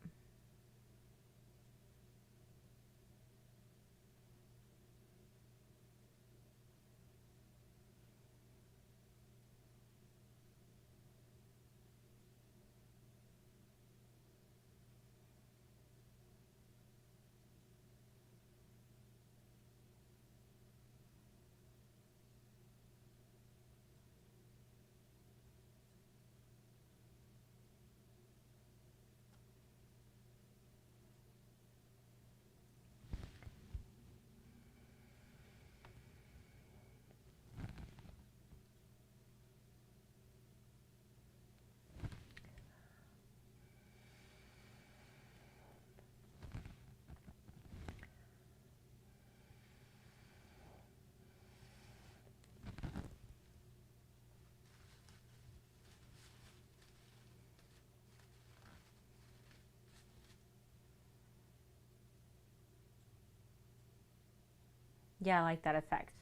Yeah, I like that effect.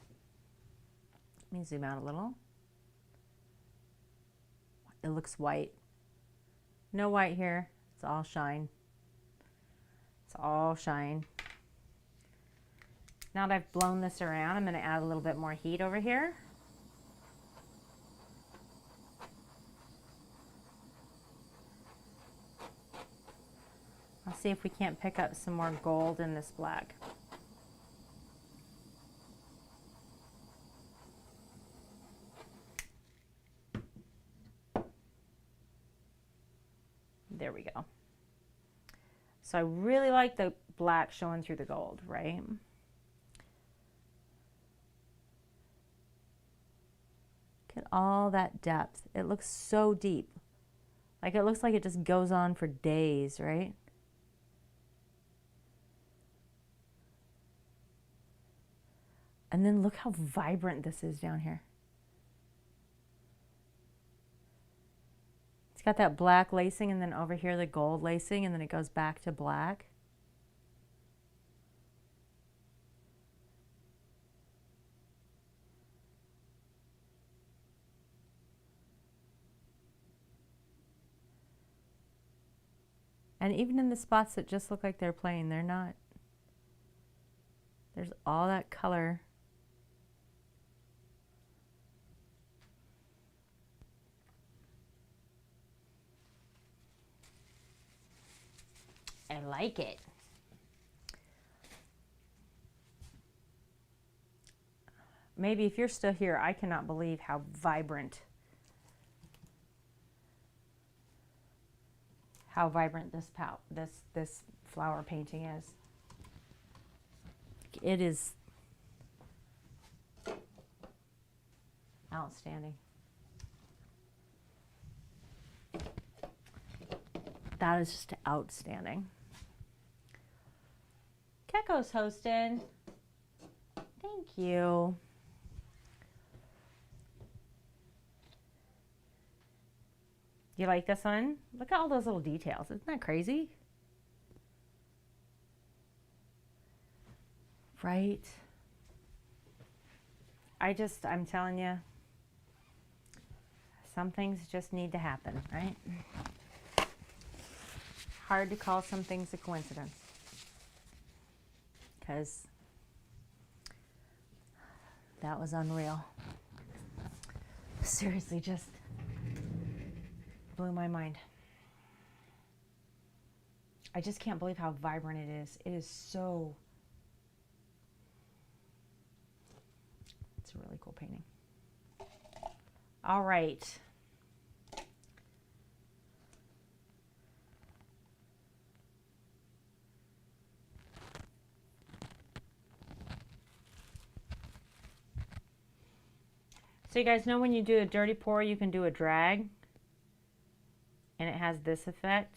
Let me zoom out a little. It looks white. No white here. It's all shine. It's all shine. Now that I've blown this around, I'm going to add a little bit more heat over here. I'll see if we can't pick up some more gold in this black. There we go. So I really like the black showing through the gold, right? Look at all that depth. It looks so deep. Like it looks like it just goes on for days, right? And then look how vibrant this is down here. It's got that black lacing and then over here the gold lacing and then it goes back to black. And even in the spots that just look like they're plain, they're not. There's all that color. I like it. Maybe if you're still here, I cannot believe how vibrant this flower painting is. It is outstanding. That is just outstanding. Keko's hosting. Thank you. You like this one? Look at all those little details. Isn't that crazy? Right? I'm telling you, some things just need to happen, right? Hard to call some things a coincidence. Because that was unreal. Seriously, just blew my mind. I just can't believe how vibrant it is. It is so... It's a really cool painting. All right. So you guys know when you do a dirty pour, you can do a drag. And it has this effect.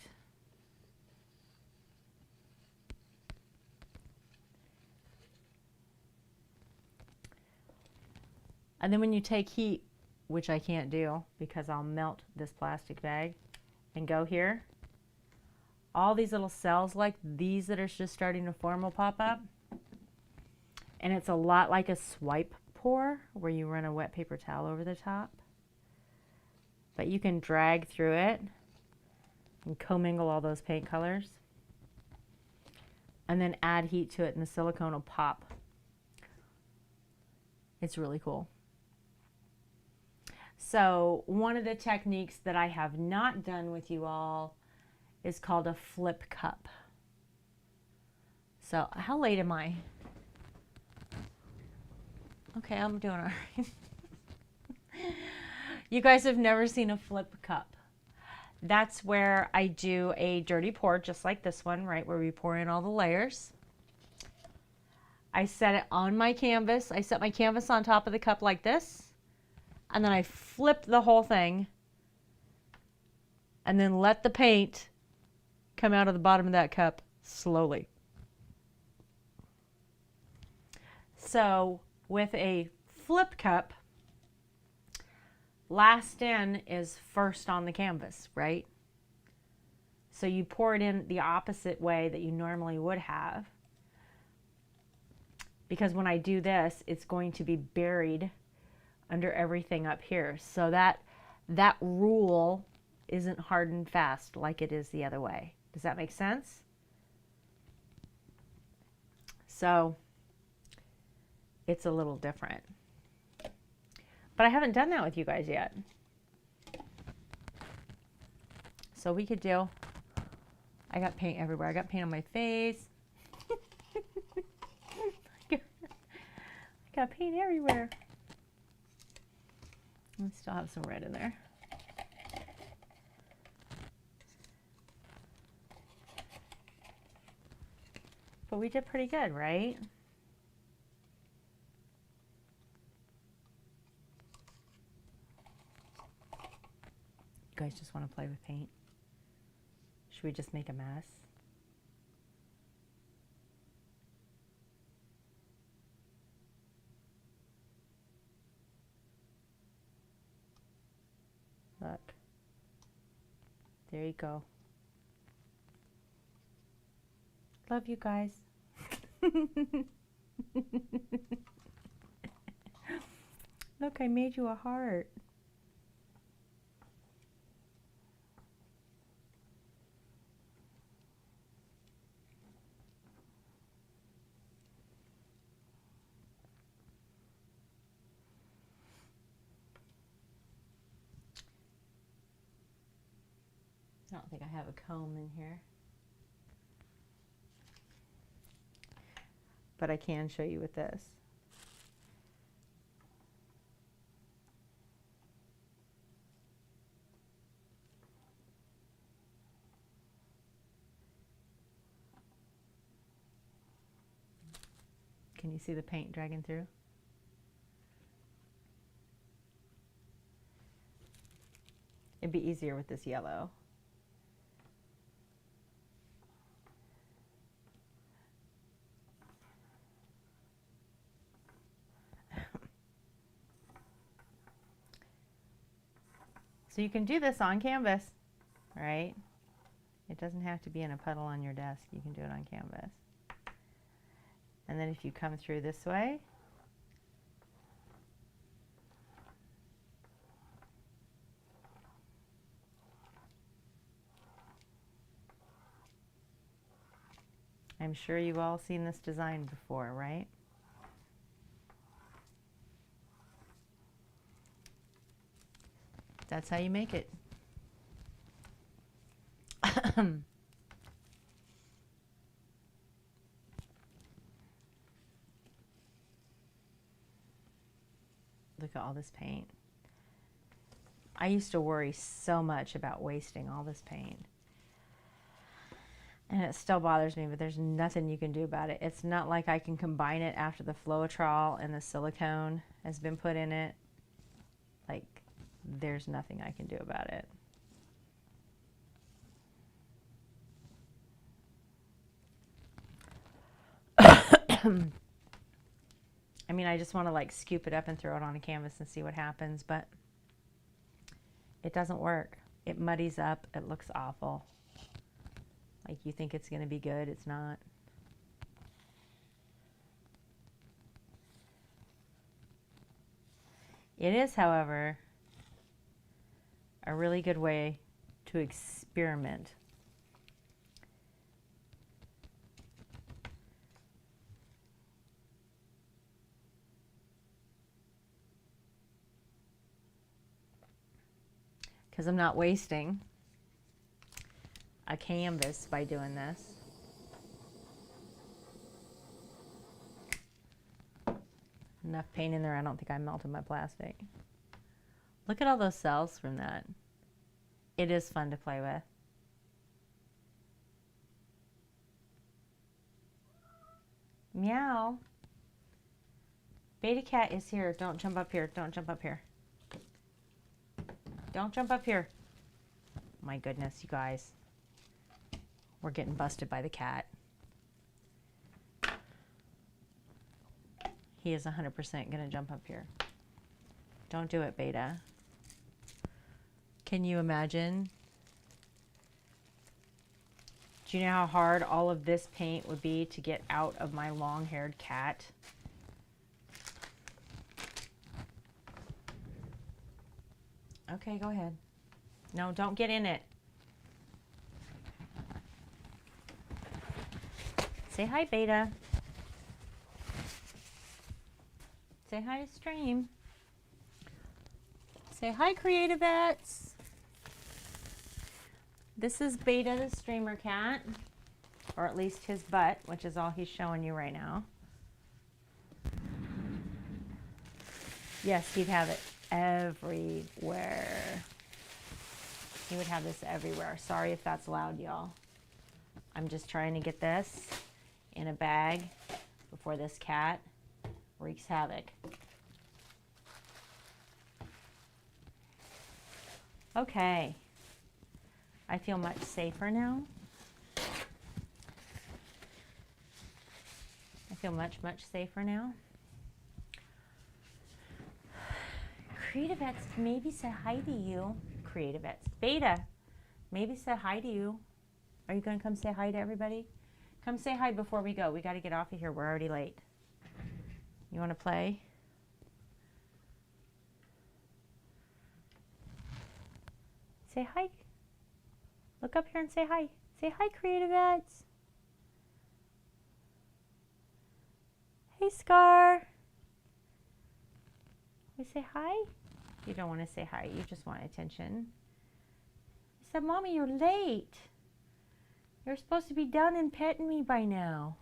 And then when you take heat, which I can't do because I'll melt this plastic bag, and go here, all these little cells like these that are just starting to form will pop up. And it's a lot like a swipe pour where you run a wet paper towel over the top. But you can drag through it and commingle all those paint colors. And then add heat to it and the silicone will pop. It's really cool. So one of the techniques that I have not done with you all is called a flip cup. So how late am I? Okay, I'm doing all right. You guys have never seen a flip cup. That's where I do a dirty pour, just like this one, right, where we pour in all the layers. I set it on my canvas. I set my canvas on top of the cup like this, and then I flip the whole thing, and then let the paint come out of the bottom of that cup slowly. So with a flip cup, last in is first on the canvas, right? So you pour it in the opposite way that you normally would have. Because when I do this, it's going to be buried under everything up here. So that rule isn't hard and fast like it is the other way. Does that make sense? So it's a little different. But I haven't done that with you guys yet. So we could do, I got paint everywhere. I got paint on my face. I got paint everywhere. I still have some red in there. But we did pretty good, right? You guys just want to play with paint? Should we just make a mess? Look. There you go. Love you guys. Look, I made you a heart. I don't think I have a comb in here. But I can show you with this. Can you see the paint dragging through? It'd be easier with this yellow. So you can do this on canvas, right? It doesn't have to be in a puddle on your desk. You can do it on canvas. And then if you come through this way, I'm sure you've all seen this design before, right? That's how you make it. Look at all this paint. I used to worry so much about wasting all this paint. And it still bothers me, but there's nothing you can do about it. It's not like I can combine it after the Floetrol and the silicone has been put in it. Like, there's nothing I can do about it. I mean, I just want to like scoop it up and throw it on a canvas and see what happens, but it doesn't work. It muddies up. It looks awful. Like you think it's going to be good. It's not. It is, however, a really good way to experiment. Because I'm not wasting a canvas by doing this. Enough paint in there, I don't think I melted my plastic. Look at all those cells from that. It is fun to play with. Meow. Beta Cat is here. Don't jump up here. Don't jump up here. Don't jump up here. My goodness, you guys. We're getting busted by the cat. He is 100% gonna jump up here. Don't do it, Beta. Can you imagine? Do you know how hard all of this paint would be to get out of my long-haired cat? Okay, go ahead. No, don't get in it. Say hi, Beta. Say hi to Stream. Say hi, CreatiVets. This is Beta, the streamer cat. Or at least his butt, which is all he's showing you right now. Yes, he'd have it everywhere. He would have this everywhere. Sorry if that's loud, y'all. I'm just trying to get this in a bag before this cat wreaks havoc. Okay. I feel much safer now. I feel much, much safer now. CreatiVets, maybe say hi to you. CreatiVets. Beta, maybe say hi to you. Are you going to come say hi to everybody? Come say hi before we go. We got to get off of here. We're already late. You want to play? Say hi. Look up here and say hi. Say hi, CreatiVets. Hey, Scar. We say hi? You don't want to say hi. You just want attention. said, Mommy, you're late. You're supposed to be done and petting me by now.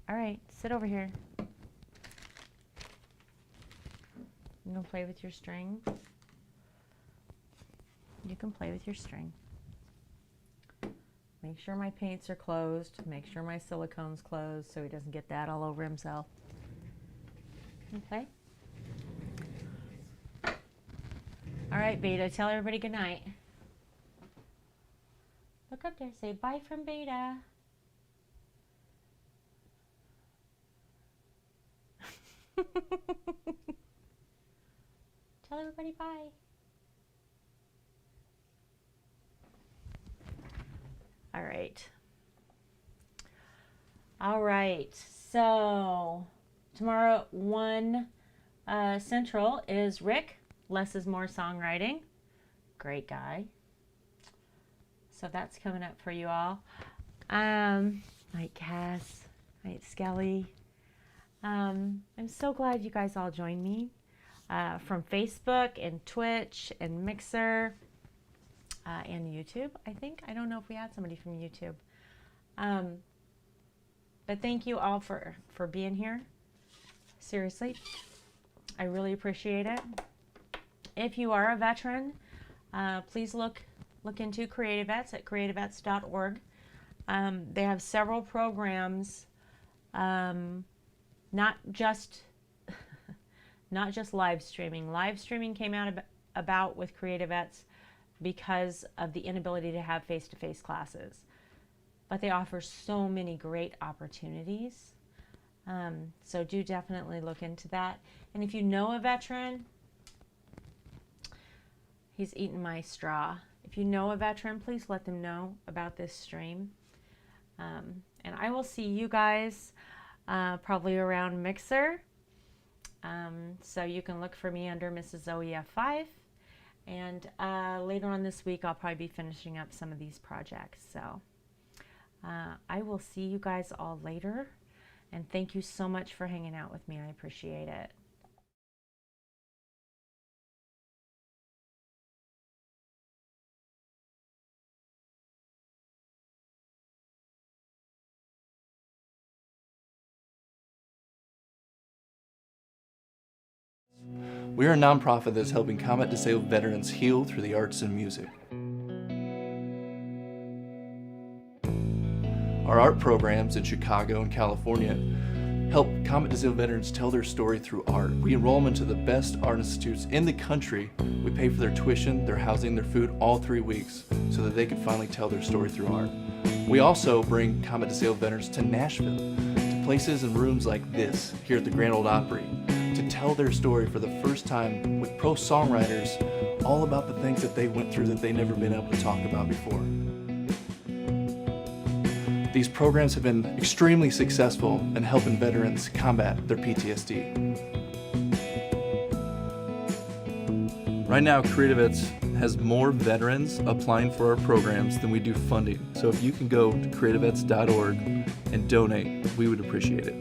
All right, sit over here. You gonna play with your string? You can play with your string. Make sure my paints are closed. Make sure my silicone's closed so he doesn't get that all over himself. Okay. All right, Beta, tell everybody good night. Look up there, say bye from Beta. Tell everybody bye. All right. All right. So tomorrow at 1 Central is Rick. Less is More Songwriting. Great guy. So that's coming up for you all. Night Cass. Night Skelly. I'm so glad you guys all joined me from Facebook and Twitch and Mixer and YouTube, I think. I don't know if we had somebody from YouTube. But thank you all for being here. Seriously, I really appreciate it. If you are a veteran, please look into CreatiVets at creativets.org. They have several programs, not just live streaming. Live streaming came out about with CreatiVets because of the inability to have face-to-face classes. But they offer so many great opportunities. So do definitely look into that. And if you know a veteran, he's eating my straw. If you know a veteran, please let them know about this stream. And I will see you guys probably around Mixer. So you can look for me under Mrs. OEF5. And later on this week, I'll probably be finishing up some of these projects. So I will see you guys all later. And thank you so much for hanging out with me. I appreciate it. We are a nonprofit that's helping combat-disabled veterans heal through the arts and music. Our art programs in Chicago and California help combat-disabled veterans tell their story through art. We enroll them into the best art institutes in the country. We pay for their tuition, their housing, their food all 3 weeks so that they can finally tell their story through art. We also bring combat-disabled veterans to Nashville, to places and rooms like this here at the Grand Ole Opry, to tell their story for the first time with pro songwriters all about the things that they went through that they've never been able to talk about before. These programs have been extremely successful in helping veterans combat their PTSD. Right now, CreatiVets has more veterans applying for our programs than we do funding. So if you can go to creativets.org and donate, we would appreciate it.